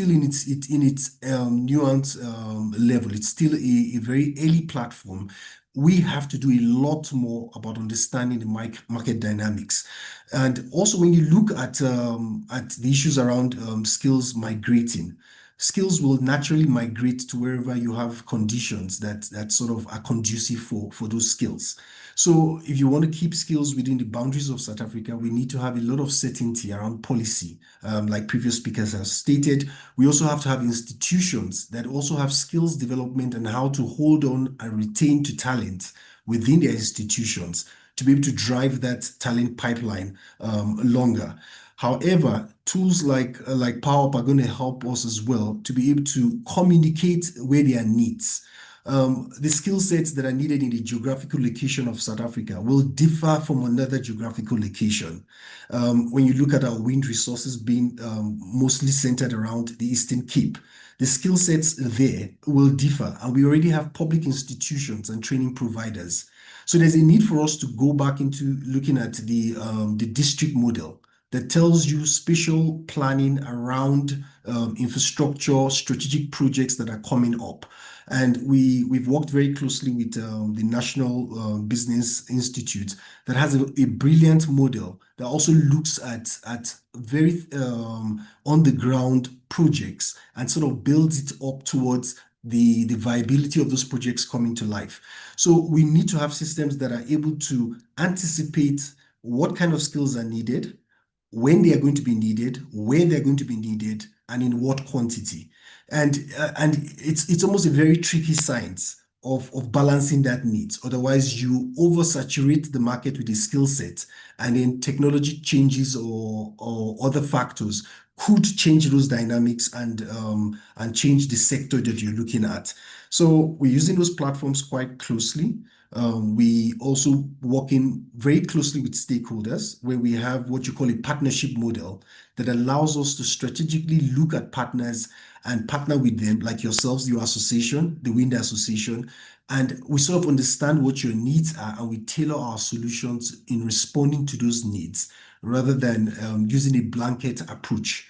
in its nuance level. It's still a very early platform. We have to do a lot more about understanding the market dynamics. And also when you look at the issues around skills migrating, skills will naturally migrate to wherever you have conditions that sort of are conducive for those skills. So if you want to keep skills within the boundaries of South Africa, we need to have a lot of certainty around policy. Like previous speakers have stated, we also have to have institutions that also have skills development and how to hold on and retain to talent within their institutions to be able to drive that talent pipeline longer. However, tools like Power Up are going to help us as well to be able to communicate where there are needs. The skill sets that are needed in the geographical location of South Africa will differ from another geographical location. When you look at our wind resources being mostly centered around the Eastern Cape, the skill sets there will differ, and we already have public institutions and training providers. So there's a need for us to go back into looking at the district model that tells you spatial planning around infrastructure, strategic projects that are coming up. And we've worked very closely with the National Business Institute that has a brilliant model that also looks at very on-the-ground projects and sort of builds it up towards the viability of those projects coming to life. So we need to have systems that are able to anticipate what kind of skills are needed, when they are going to be needed, where they're going to be needed, and in what quantity. And it's almost a very tricky science, of balancing that needs. Otherwise, you oversaturate the market with a skill set, and then technology changes or other factors could change those dynamics and change the sector that you're looking at. So we're using those platforms quite closely. We also working very closely with stakeholders, where we have what you call a partnership model that allows us to strategically look at partners and partner with them, like yourselves, your association, the Wind Association, and we sort of understand what your needs are, and we tailor our solutions in responding to those needs rather than using a blanket approach.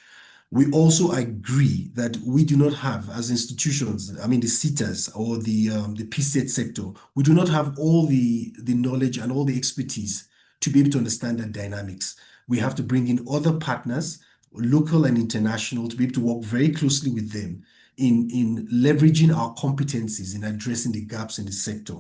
We also agree that we do not have, as institutions, I mean the CETAs or the PSET sector, we do not have all the knowledge and all the expertise to be able to understand that dynamics. We have to bring in other partners, local and international, to be able to work very closely with them in leveraging our competencies in addressing the gaps in the sector.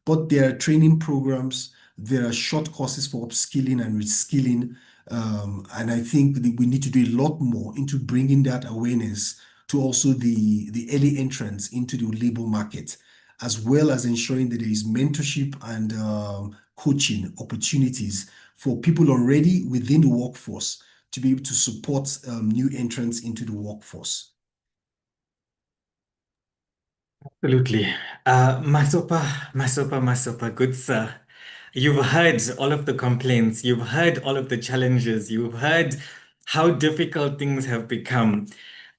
But there are training programs, there are short courses for upskilling and reskilling, and I think that we need to do a lot more into bringing that awareness to also the early entrants into the labor market, as well as ensuring that there is mentorship and coaching opportunities for people already within the workforce to be able to support new entrants into the workforce. Absolutely. Masopha, good sir. You've heard all of the complaints, you've heard all of the challenges, you've heard how difficult things have become.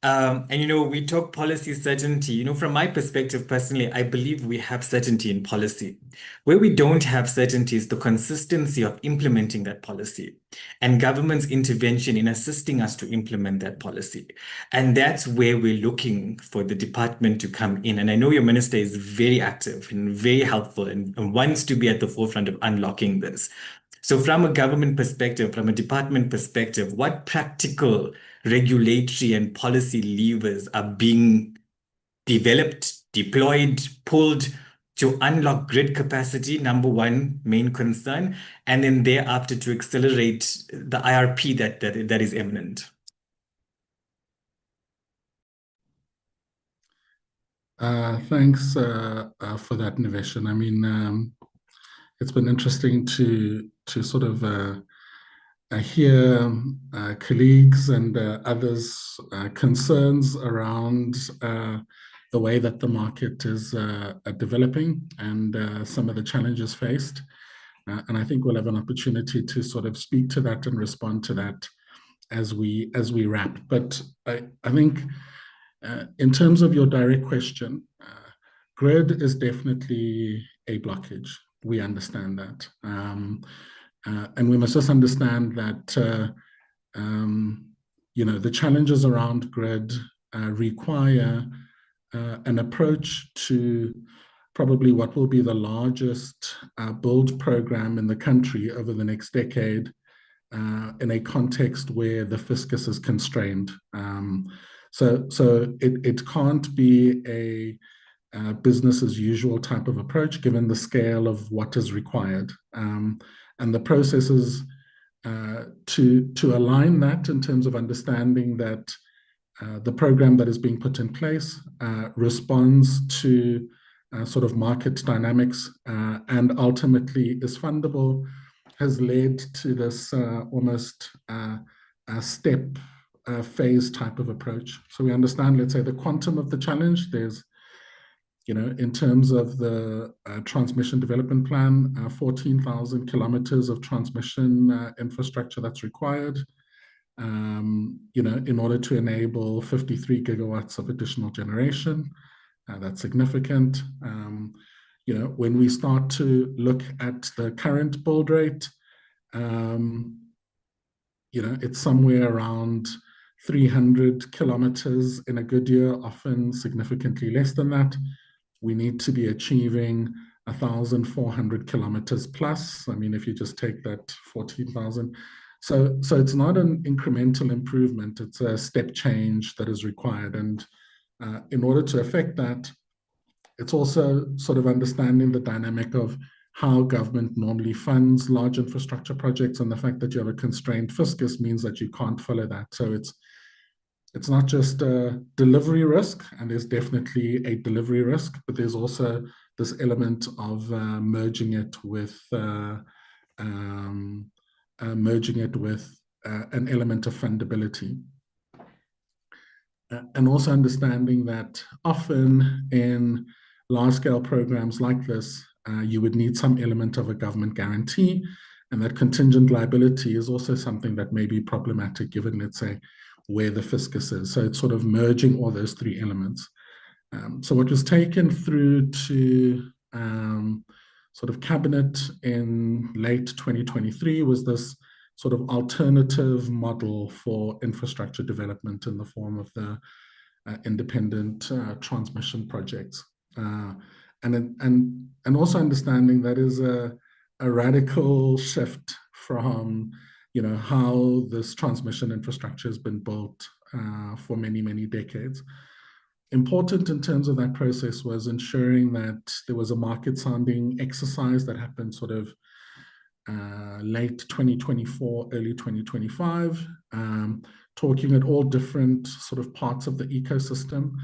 And we talk policy certainty. From my perspective personally, I believe we have certainty in policy. Where we don't have certainty is the consistency of implementing that policy and government's intervention in assisting us to implement that policy. And that's where we're looking for the department to come in. And I know your minister is very active and very helpful and wants to be at the forefront of unlocking this. So from a government perspective, from a department perspective, what practical regulatory and policy levers are being developed, deployed, pulled to unlock grid capacity, number one main concern, and then thereafter to accelerate the IRP that is imminent? Thanks for that, Niveshen. I mean, it's been interesting to sort of hear colleagues and others' concerns around the way that the market is developing and some of the challenges faced. And I think we'll have an opportunity to sort of speak to that and respond to that as we wrap. But I think in terms of your direct question, grid is definitely a blockage. We understand that. And we must just understand that, the challenges around grid require an approach to probably what will be the largest build program in the country over the next decade in a context where the fiscus is constrained. So it can't be a business as usual type of approach given the scale of what is required. And the processes to align that in terms of understanding that the program that is being put in place responds to sort of market dynamics and ultimately is fundable, has led to this almost step phase type of approach. So we understand, let's say, the quantum of the challenge. There's, in terms of the transmission development plan, 14,000 kilometers of transmission infrastructure that's required, in order to enable 53 gigawatts of additional generation. That's significant. When we start to look at the current build rate, it's somewhere around 300 kilometers in a good year, often significantly less than that. We need to be achieving 1,400 kilometers plus. I mean, if you just take that 14,000. So it's not an incremental improvement, it's a step change that is required. And in order to affect that, it's also sort of understanding the dynamic of how government normally funds large infrastructure projects, and the fact that you have a constrained fiscus means that you can't follow that. So it's not just a delivery risk, and there's definitely a delivery risk, but there's also this element of merging it with an element of fundability. And also understanding that often in large-scale programs like this, you would need some element of a government guarantee, and that contingent liability is also something that may be problematic given, let's say, where the fiscus is. So it's sort of merging all those three elements. So what was taken through to sort of cabinet in late 2023 was this sort of alternative model for infrastructure development in the form of the independent transmission projects. And also understanding that is a radical shift from, you know, how this transmission infrastructure has been built for many, many decades. Important in terms of that process was ensuring that there was a market sounding exercise that happened sort of late 2024, early 2025, talking at all different sort of parts of the ecosystem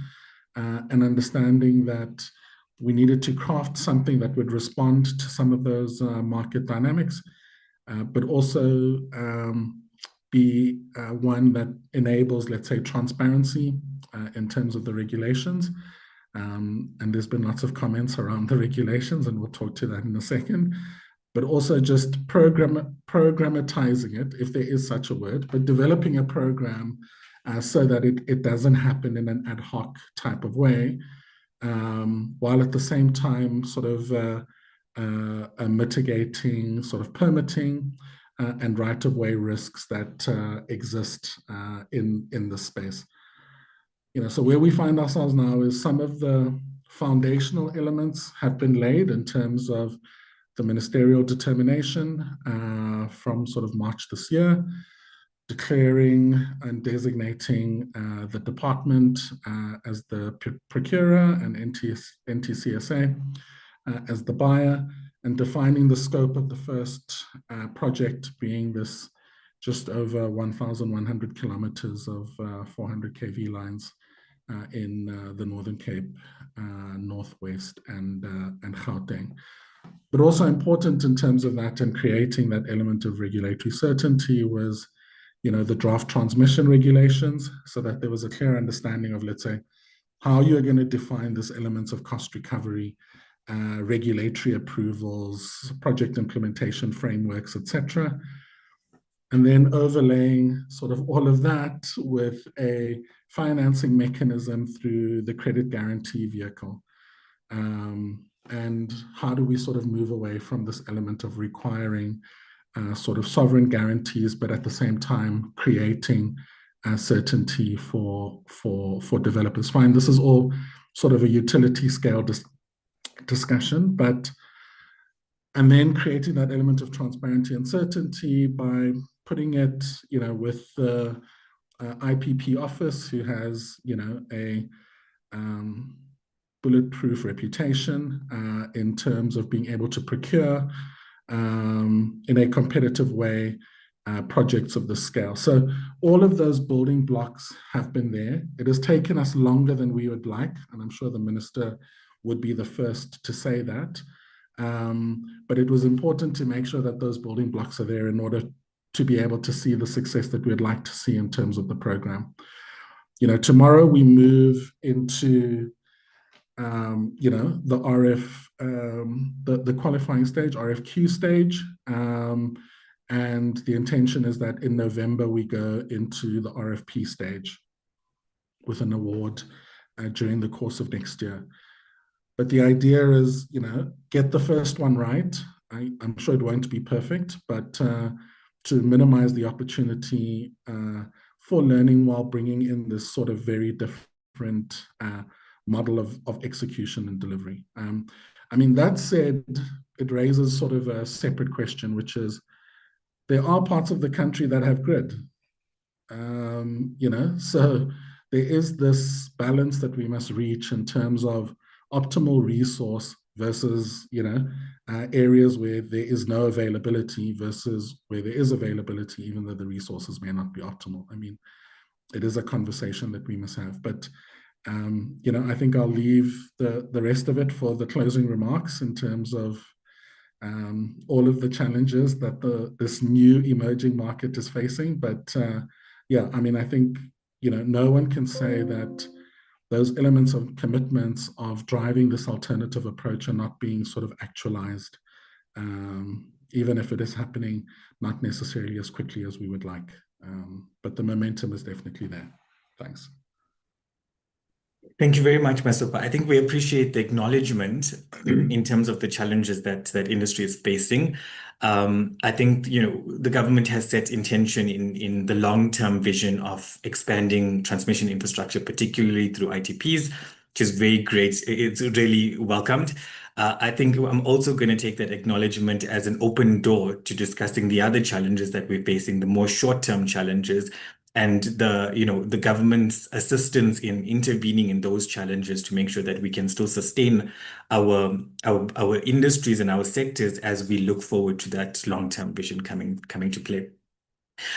and understanding that we needed to craft something that would respond to some of those market dynamics, but also be one that enables, let's say, transparency in terms of the regulations. And there's been lots of comments around the regulations, and we'll talk to that in a second. But also just programmatizing it, if there is such a word, but developing a program so that it doesn't happen in an ad hoc type of way, while at the same time sort of mitigating sort of permitting and right-of-way risks that exist in the space. You know, so where we find ourselves now is some of the foundational elements have been laid in terms of the ministerial determination from sort of March this year, declaring and designating the department as the procurer and NTCSA as the buyer, and defining the scope of the first project being this just over 1,100 kilometers of 400 kV lines in the Northern Cape, Northwest, and Gauteng. But also important in terms of that and creating that element of regulatory certainty was, you know, the draft transmission regulations, so that there was a clear understanding of, let's say, how you're going to define this elements of cost recovery, regulatory approvals, project implementation frameworks, etc. And then overlaying sort of all of that with a financing mechanism through the credit guarantee vehicle. And how do we sort of move away from this element of requiring sort of sovereign guarantees, but at the same time creating certainty for developers? Fine, this is all sort of a utility scale discussion, and then creating that element of transparency and certainty by putting it, you know, with the IPP office, who has, you know, a bulletproof reputation in terms of being able to procure in a competitive way projects of this scale. So all of those building blocks have been there. It has taken us longer than we would like, and I'm sure the minister would be the first to say that. But it was important to make sure that those building blocks are there in order to be able to see the success that we'd like to see in terms of the program. You know, tomorrow we move into you know, the the qualifying stage, RFQ stage. And the intention is that in November, we go into the RFP stage with an award during the course of next year. But the idea is, you know, get the first one right. I'm sure it won't be perfect, but to minimize the opportunity for learning while bringing in this sort of very different model of execution and delivery. I mean, that said, it raises sort of a separate question, which is, there are parts of the country that have grid, you know, so there is this balance that we must reach in terms of optimal resource versus, you know, areas where there is no availability versus where there is availability, even though the resources may not be optimal. I mean, it is a conversation that we must have. But I think I'll leave the rest of it for the closing remarks in terms of all of the challenges that this new emerging market is facing. But I think no one can say that those elements of commitments of driving this alternative approach are not being sort of actualized, even if it is happening not necessarily as quickly as we would like. But the momentum is definitely there. Thanks. Thank you very much, Masopha. I think we appreciate the acknowledgement in terms of the challenges that industry is facing. I think the government has set intention in the long-term vision of expanding transmission infrastructure, particularly through ITPs, which is very great. It's really welcomed. I think I'm also going to take that acknowledgement as an open door to discussing the other challenges that we're facing, the more short-term challenges, and the government's assistance in intervening in those challenges to make sure that we can still sustain our industries and our sectors as we look forward to that long-term vision coming to play.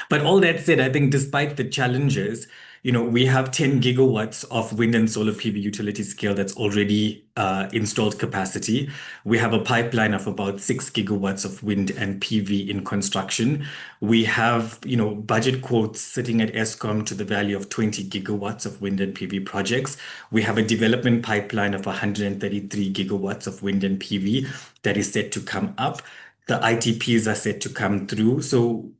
But all that said, I think despite the challenges, we have 10 gigawatts of wind and solar PV utility scale that's already installed capacity. We have a pipeline of about 6 gigawatts of wind and PV in construction. We have, budget quotes sitting at Eskom to the value of 20 gigawatts of wind and PV projects. We have a development pipeline of 133 gigawatts of wind and PV that is set to come up. The ITPs are set to come through. So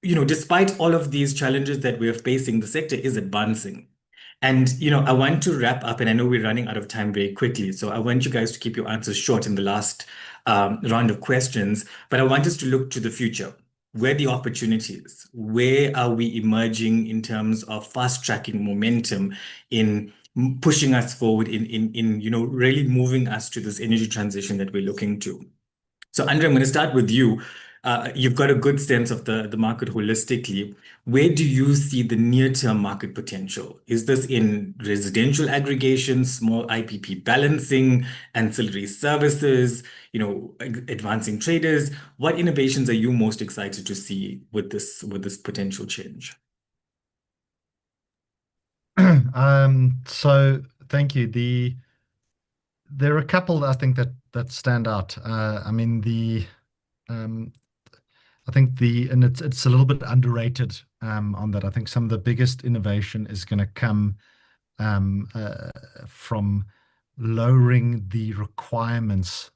despite all of these challenges that we're facing, the sector is advancing. And, I want to wrap up, and I know we're running out of time very quickly. So I want you guys to keep your answers short in the last round of questions. But I want us to look to the future. Where are the opportunities? Where are we emerging in terms of fast-tracking momentum in pushing us forward in really moving us to this energy transition that we're looking to? So, Andre, I'm going to start with you. You've got a good sense of the market holistically. Where do you see the near-term market potential? Is this in residential aggregation, small IPP balancing, ancillary services, advancing traders? What innovations are you most excited to see with this potential change? So thank you. There are a couple I think that stand out. I think and it's a little bit underrated on that. I think some of the biggest innovation is going to come from lowering the requirements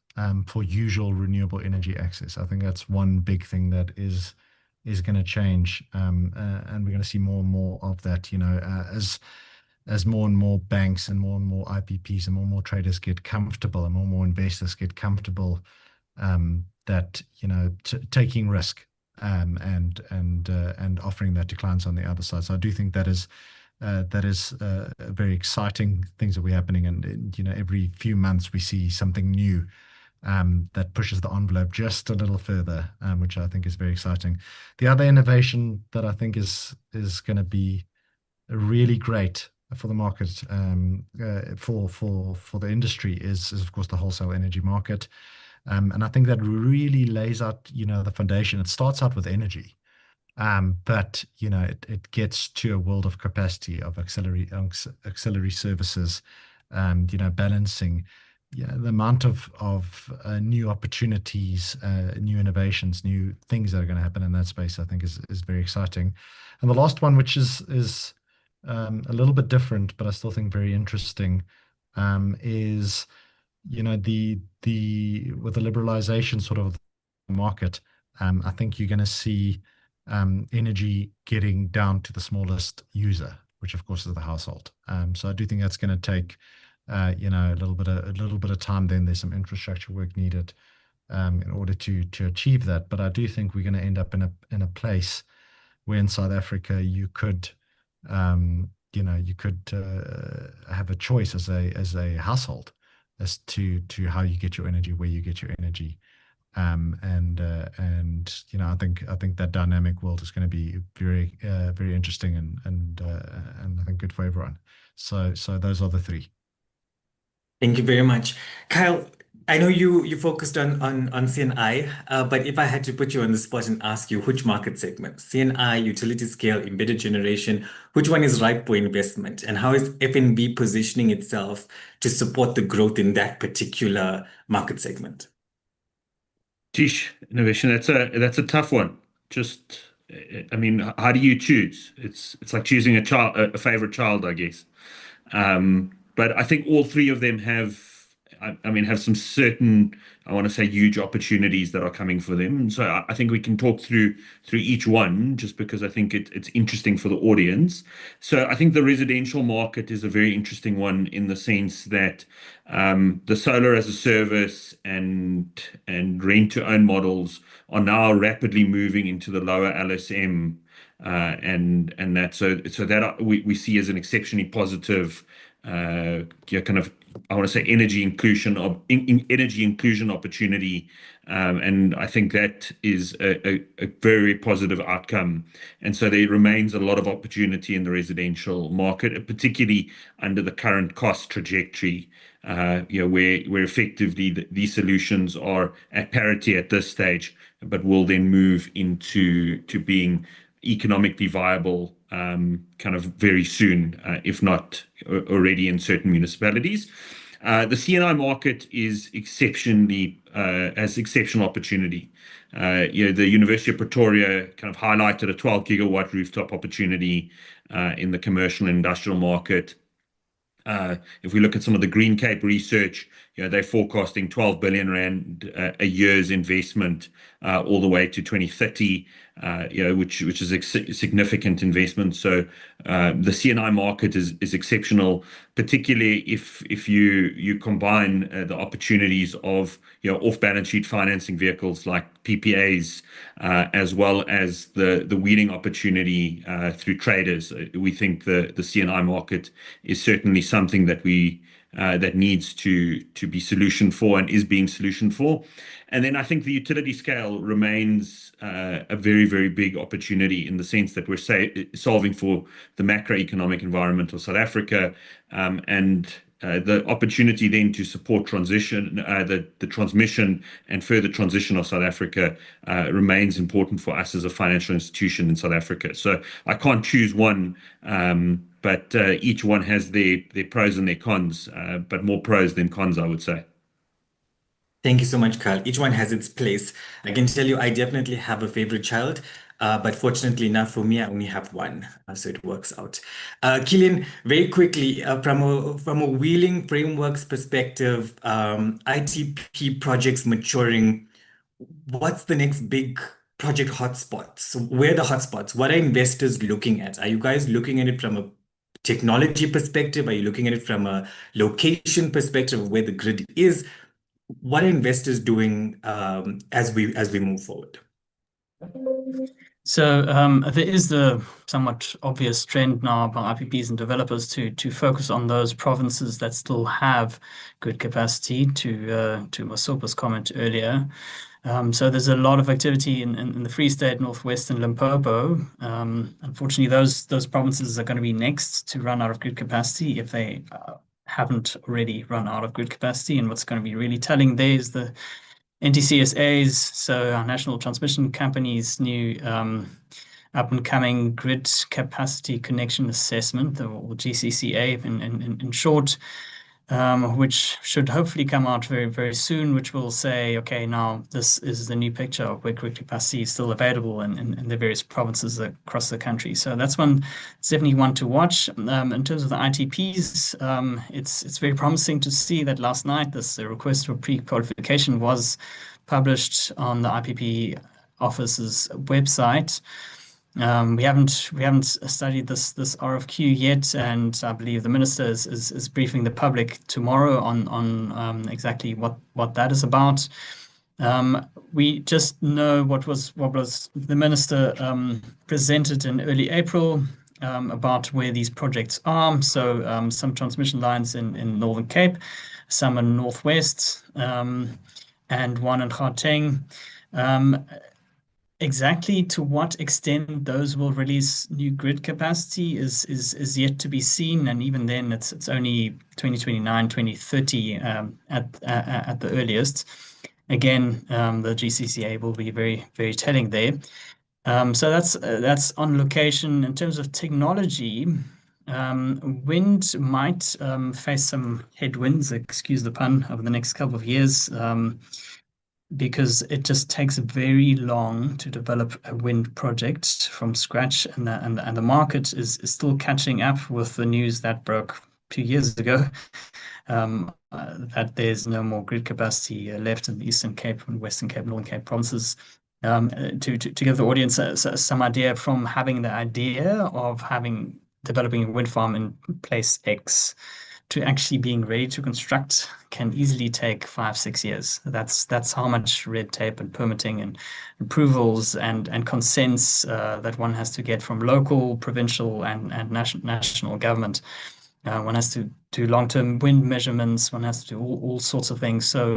for usual renewable energy access. I think that's one big thing that is going to change, and we're going to see more and more of that. As more and more banks and more IPPs and more traders get comfortable and more investors get comfortable that taking risk and offering that to clients on the other side. So I do think that is very exciting things that we're happening, and every few months we see something new that pushes the envelope just a little further, which I think is very exciting. The other innovation that I think is going to be really great for the market, for the industry is of course the wholesale energy market. And I think that really lays out, the foundation. It starts out with energy, but it gets to a world of capacity, of auxiliary services, balancing. The amount of new opportunities, new innovations, new things that are going to happen in that space, I think is very exciting. And the last one, which is a little bit different, but I still think very interesting, is with the liberalization sort of the market, I think you're going to see energy getting down to the smallest user, which of course is the household. So I do think that's going to take a little bit of time. Then there's some infrastructure work needed in order to achieve that. But I do think we're going to end up in a place where in South Africa you could have a choice as a household as to how you get your energy, where you get your energy, and I think that dynamic world is going to be very very interesting and I think good for everyone. So those are the three. Thank you very much, Kyle. I know you focused on CNI, but if I had to put you on the spot and ask you which market segment, CNI, utility scale, embedded generation, which one is ripe for investment, and how is FNB positioning itself to support the growth in that particular market segment? Geesh, innovation, that's a tough one. Just, I mean, how do you choose? It's like choosing a favorite child, I guess. But I think all three of them have, I mean, have some certain, I want to say, huge opportunities that are coming for them. So I think we can talk through each one, just because I think it's interesting for the audience. So I think the residential market is a very interesting one in the sense that the solar as a service and rent to own models are now rapidly moving into the lower LSM. And that so that we see as an exceptionally positive kind of, I want to say, energy inclusion opportunity, and I think that is a very positive outcome. And so there remains a lot of opportunity in the residential market, particularly under the current cost trajectory, where effectively these solutions are at parity at this stage, but will then move into being economically viable kind of very soon, if not already in certain municipalities. The CNI market is has exceptional opportunity. The University of Pretoria kind of highlighted a 12 gigawatt rooftop opportunity in the commercial and industrial market. If we look at some of the Green Cape research, they're forecasting 12 billion rand a year's investment all the way to 2030, which is a significant investment. So the CNI market is exceptional, particularly if you combine the opportunities of off-balance sheet financing vehicles like PPAs, as well as the wheeling opportunity through traders. We think the CNI market is certainly something that that needs to be solutioned for and is being solutioned for. And then I think the utility scale remains a very, very big opportunity in the sense that we're solving for the macroeconomic environment of South Africa, and the opportunity then to support transition, the transmission and further transition of South Africa remains important for us as a financial institution in South Africa. So I can't choose one, but each one has their pros and their cons, but more pros than cons, I would say. Thank you so much, Carl. Each one has its place. I can tell you, I definitely have a favorite child, but fortunately enough for me, I only have one, so it works out. Kilian, very quickly, from a wheeling frameworks perspective, ITP projects maturing, what's the next big project hotspots? Where are the hotspots? What are investors looking at? Are you guys looking at it from a technology perspective? Are you looking at it from a location perspective of where the grid is? What are investors doing as we move forward? So there is the somewhat obvious trend now by IPPs and developers to focus on those provinces that still have grid capacity. To Masopha's comment earlier, so there's a lot of activity in the Free State, Northwestern Limpopo. Unfortunately, those provinces are going to be next to run out of grid capacity if they haven't already run out of grid capacity. And what's going to be really telling there is the NTCSA's, so our National Transmission Company's new up-and-coming grid capacity connection assessment, or GCCA in short, which should hopefully come out very, very soon, which will say, okay, now this is the new picture of where grid capacity is still available in the various provinces across the country. So that's definitely one to watch. In terms of the ITPs, it's very promising to see that last night this request for pre-qualification was published on the IPP office's website. We haven't studied this RFQ yet, and I believe the minister is briefing the public tomorrow on exactly what that is about. We just know what was the minister presented in early April about where these projects are. So some transmission lines in Northern Cape, some in Northwest, and one in Gauteng. Exactly to what extent those will release new grid capacity is yet to be seen, and even then, it's only 2029, 2030 at the earliest. Again, the GCCA will be very telling there. So that's on location. In terms of technology, wind might face some headwinds, excuse the pun, over the next couple of years. Because it just takes very long to develop a wind project from scratch, and the market is still catching up with the news that broke 2 years ago, that there's no more grid capacity left in the Eastern Cape and Western Cape, Northern Cape provinces. To give the audience some idea, from having the idea of developing a wind farm in place X to actually being ready to construct can easily take 5-6 years. That's how much red tape and permitting and approvals and consents that one has to get from local, provincial, and national government. One has to do long-term wind measurements. One has to do all sorts of things. So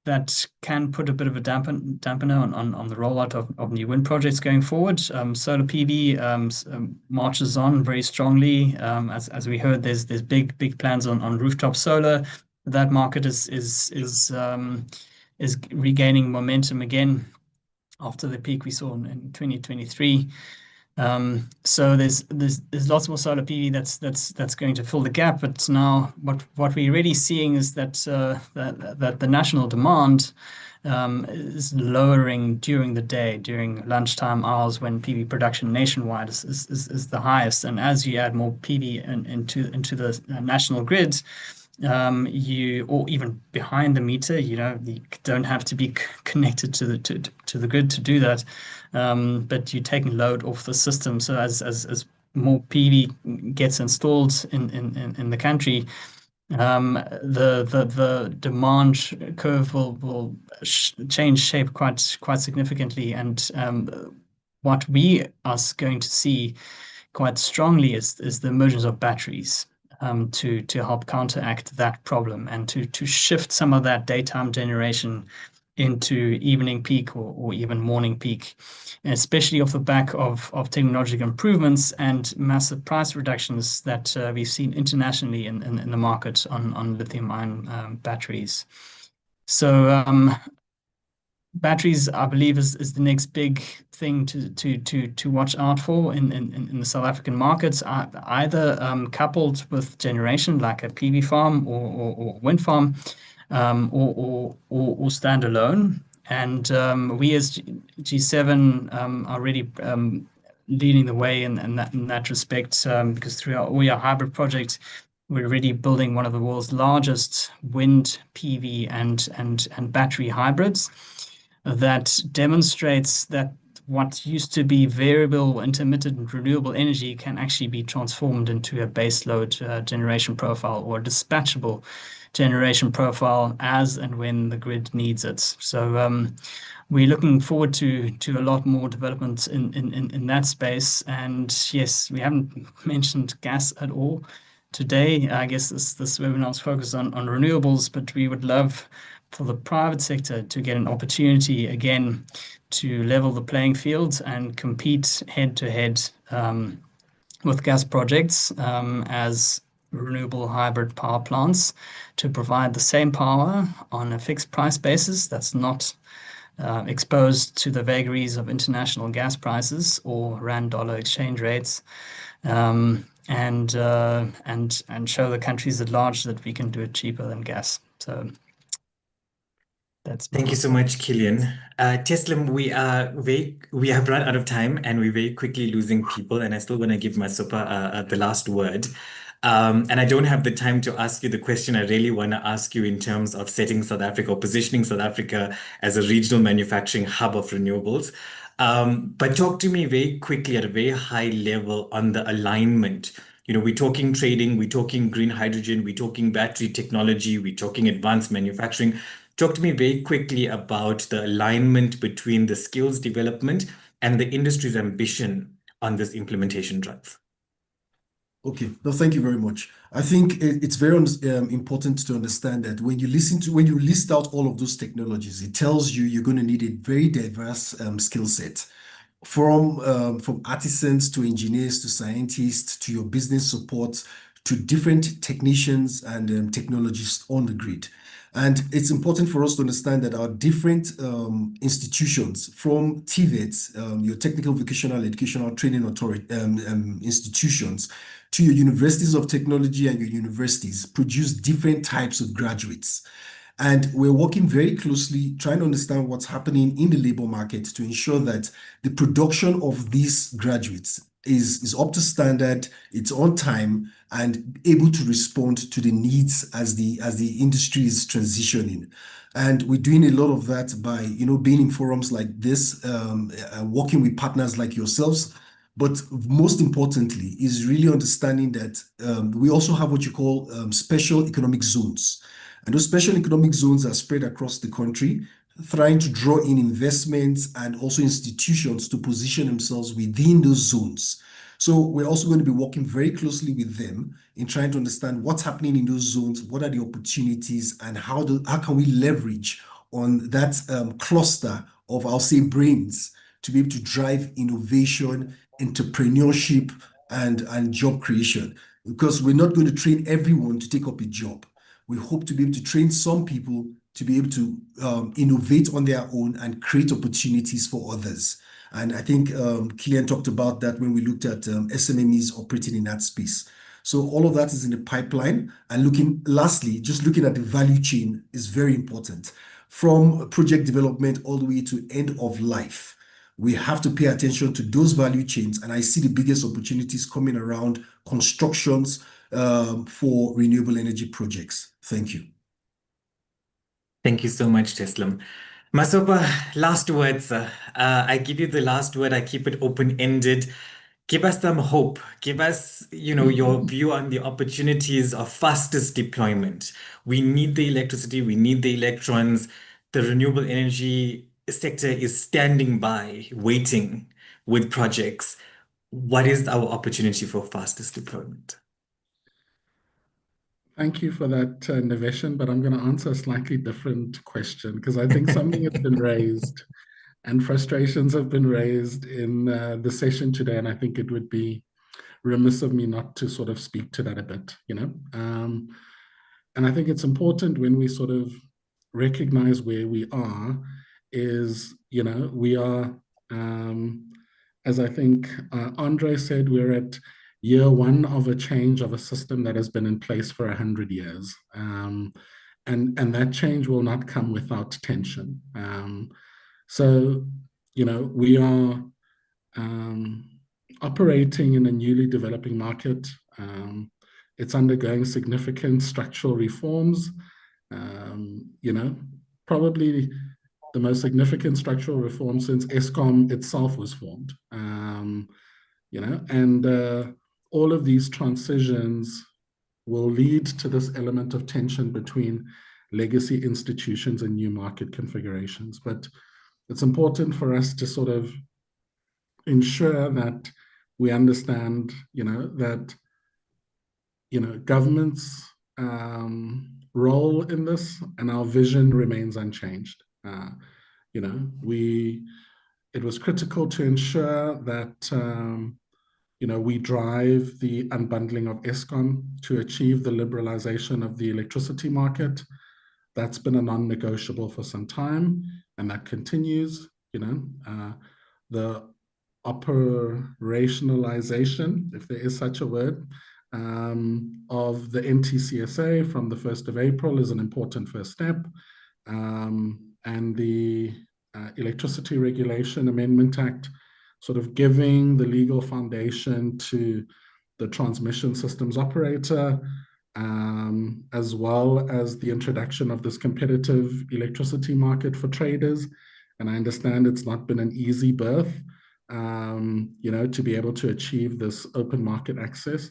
that can put a bit of a dampener on the rollout of new wind projects going forward. Solar PV marches on very strongly. As we heard, there's big plans on rooftop solar. That market is regaining momentum again after the peak we saw in 2023. So there's lots more solar PV that's going to fill the gap. But now what we're really seeing is that the national demand is lowering during the day, during lunchtime hours, when PV production nationwide is the highest. And as you add more PV into the national grid, or even behind the meter, you don't have to be connected to the grid to do that, but you're taking load off the system. So as more PV gets installed in the country, the demand curve will change shape quite significantly. And what we are going to see quite strongly is the emergence of batteries. To help counteract that problem and to shift some of that daytime generation into evening peak or even morning peak, especially off the back of technological improvements and massive price reductions that we've seen internationally in the market on lithium-ion batteries. So batteries, I believe, is the next big thing to watch out for in the South African markets, either coupled with generation like a PV farm or wind farm, or standalone. And we as G7 are really leading the way in that respect, because through our hybrid project, we're really building one of the world's largest wind, PV, and battery hybrids that demonstrates that what used to be variable, intermittent, renewable energy can actually be transformed into a baseload generation profile or a dispatchable generation profile as and when the grid needs it. So we're looking forward to a lot more development in that space. And yes, we haven't mentioned gas at all today. I guess this webinar is focused on renewables, but we would love for the private sector to get an opportunity again to level the playing field and compete head to head with gas projects as renewable hybrid power plants to provide the same power on a fixed price basis that's not exposed to the vagaries of international gas prices or rand-dollar exchange rates, and show the countries at large that we can do it cheaper than gas. So thank you so much, Kilian. Teslim, we have run out of time and we're very quickly losing people, and I still want to give Masopha the last word. And I don't have the time to ask you the question I really want to ask you in terms of setting South Africa or positioning South Africa as a regional manufacturing hub of renewables. But talk to me very quickly at a very high level on the alignment. We're talking trading, we're talking green hydrogen, we're talking battery technology, we're talking advanced manufacturing. Talk to me very quickly about the alignment between the skills development and the industry's ambition on this implementation drive. Okay, no, thank you very much. I think it's very important to understand that when you list out all of those technologies, it tells you you're going to need a very diverse skill set from artisans to engineers to scientists to your business support to different technicians and technologists on the grid. And it's important for us to understand that our different institutions, from TVETs, your technical vocational educational training authority institutions, to your universities of technology and your universities, produce different types of graduates. And we're working very closely trying to understand what's happening in the labor market to ensure that the production of these graduates is up to standard, it's on time, and able to respond to the needs as the industry is transitioning. And we're doing a lot of that by being in forums like this, working with partners like yourselves. But most importantly, is really understanding that we also have what you call special economic zones. And those special economic zones are spread across the country, trying to draw in investments and also institutions to position themselves within those zones. So we're also going to be working very closely with them in trying to understand what's happening in those zones, what are the opportunities, and how can we leverage on that cluster of, I'll say, brains to be able to drive innovation, entrepreneurship, and job creation. Because we're not going to train everyone to take up a job. We hope to be able to train some people to be able to innovate on their own and create opportunities for others. And I think Kilian talked about that when we looked at SMMEs operating in that space. So all of that is in the pipeline. And lastly, just looking at the value chain is very important. From project development all the way to end of life, we have to pay attention to those value chains. And I see the biggest opportunities coming around constructions for renewable energy projects. Thank you. Thank you so much, Teslim. Masopha, last words. I give you the last word. I keep it open-ended. Give us some hope. Give us, your view on the opportunities of fastest deployment. We need the electricity. We need the electrons. The renewable energy sector is standing by, waiting with projects. What is our opportunity for fastest deployment? Thank you for that, Niveshen, but I'm going to answer a slightly different question because I think something has been raised and frustrations have been raised in the session today, and I think it would be remiss of me not to sort of speak to that a bit, and I think it's important when we sort of recognize where we are is, we are, as I think Andre said, we're at year one of a change of a system that has been in place for 100 years. And that change will not come without tension. So, we are operating in a newly developing market. It's undergoing significant structural reforms. Probably the most significant structural reform since ESCOM itself was formed. And all of these transitions will lead to this element of tension between legacy institutions and new market configurations. But it's important for us to sort of ensure that we understand, that, government's role in this and our vision remains unchanged. It was critical to ensure that we drive the unbundling of ESCOM to achieve the liberalization of the electricity market. That's been a non-negotiable for some time, and that continues. The operationalization, if there is such a word, of the NTCSA from the 1st of April is an important first step. And the Electricity Regulation Amendment Act sort of giving the legal foundation to the transmission systems operator, as well as the introduction of this competitive electricity market for traders. And I understand it's not been an easy birth, to be able to achieve this open market access.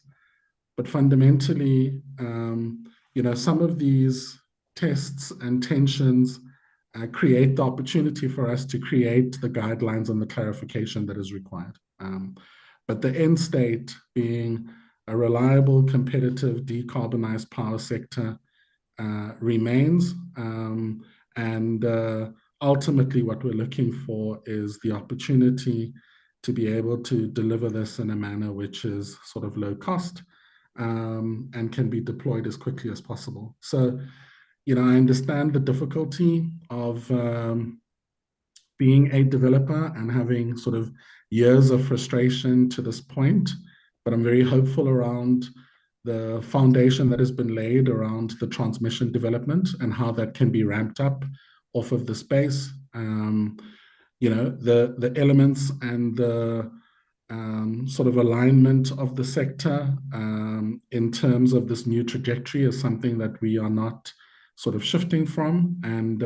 But fundamentally, some of these tests and tensions create the opportunity for us to create the guidelines and the clarification that is required. But the end state being a reliable, competitive, decarbonized power sector remains. And ultimately, what we're looking for is the opportunity to be able to deliver this in a manner which is sort of low cost and can be deployed as quickly as possible. So, I understand the difficulty of being a developer and having sort of years of frustration to this point, but I'm very hopeful around the foundation that has been laid around the transmission development and how that can be ramped up off of the space. The elements and the sort of alignment of the sector in terms of this new trajectory is something that we are not sort of shifting from, and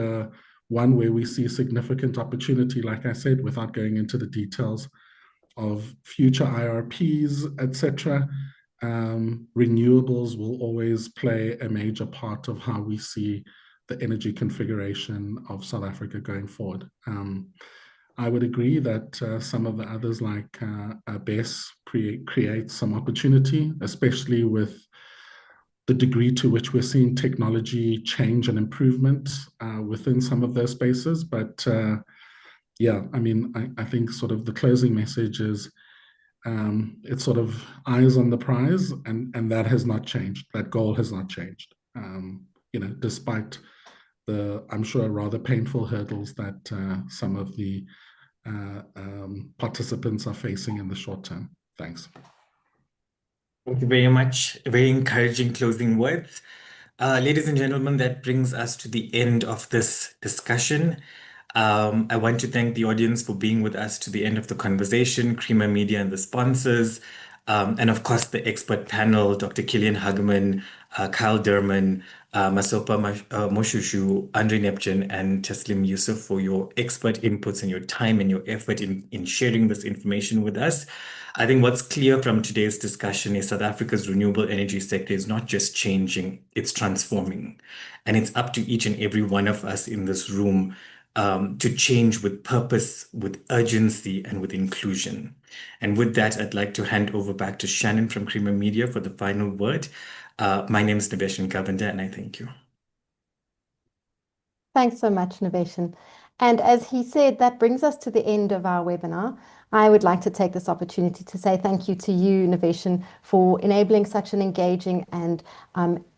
one where we see significant opportunity, like I said, without going into the details of future IRPs, etc. Renewables will always play a major part of how we see the energy configuration of South Africa going forward. I would agree that some of the others like BESS create some opportunity, especially with the degree to which we're seeing technology change and improvement within some of those spaces. But yeah, I mean, I think sort of the closing message is it's sort of eyes on the prize, and that has not changed. That goal has not changed, despite the, I'm sure, rather painful hurdles that some of the participants are facing in the short term. Thanks. Thank you very much. Very encouraging closing words. Ladies and gentlemen, that brings us to the end of this discussion. I want to thank the audience for being with us to the end of the conversation, Creamer Media and the sponsors, and of course the expert panel, Dr. Kilian Hagemann, Kyle Durham, Masopha, Moshoeshoe, Andre Nepgen, and Teslim Yusuf for your expert inputs and your time and your effort in sharing this information with us. I think what's clear from today's discussion is South Africa's renewable energy sector is not just changing, it's transforming. And it's up to each and every one of us in this room to change with purpose, with urgency, and with inclusion. And with that, I'd like to hand over back to Shannon from Creamer Media for the final word. My name is Niveshen Govender, and I thank you. Thanks so much, Niveshen. And as he said, that brings us to the end of our webinar. I would like to take this opportunity to say thank you to you, Niveshen, for enabling such an engaging and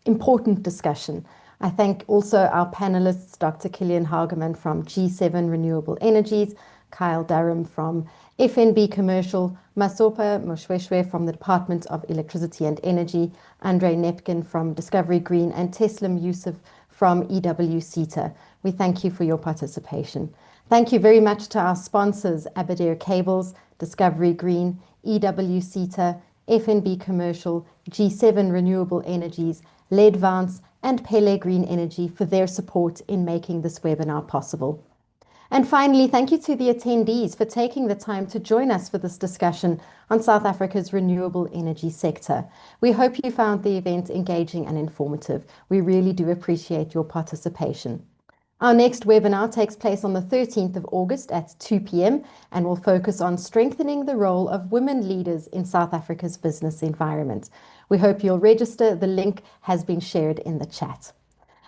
important discussion. I thank also our panelists, Dr. Kilian Hagemann from G7 Renewable Energies, Kyle Durham from FNB Commercial, Masopha Moshoeshoe from the Department of Electricity and Energy, Andre Nepgen from Discovery Green, and Teslim Yusuf from EWSETA. We thank you for your participation. Thank you very much to our sponsors, Aberdare Cables, Discovery Green, EWSETA, FNB Commercial, G7 Renewable Energies, Ledvance, and Pele Green Energy for their support in making this webinar possible. And finally, thank you to the attendees for taking the time to join us for this discussion on South Africa's renewable energy sector. We hope you found the event engaging and informative. We really do appreciate your participation. Our next webinar takes place on the 13th of August at 2 p.m. and will focus on strengthening the role of women leaders in South Africa's business environment. We hope you'll register. The link has been shared in the chat.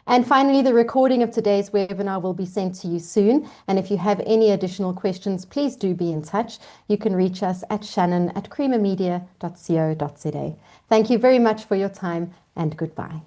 And finally, the recording of today's webinar will be sent to you soon. And if you have any additional questions, please do be in touch. You can reach us at shannon@creamermedia.co.za. Thank you very much for your time, and goodbye.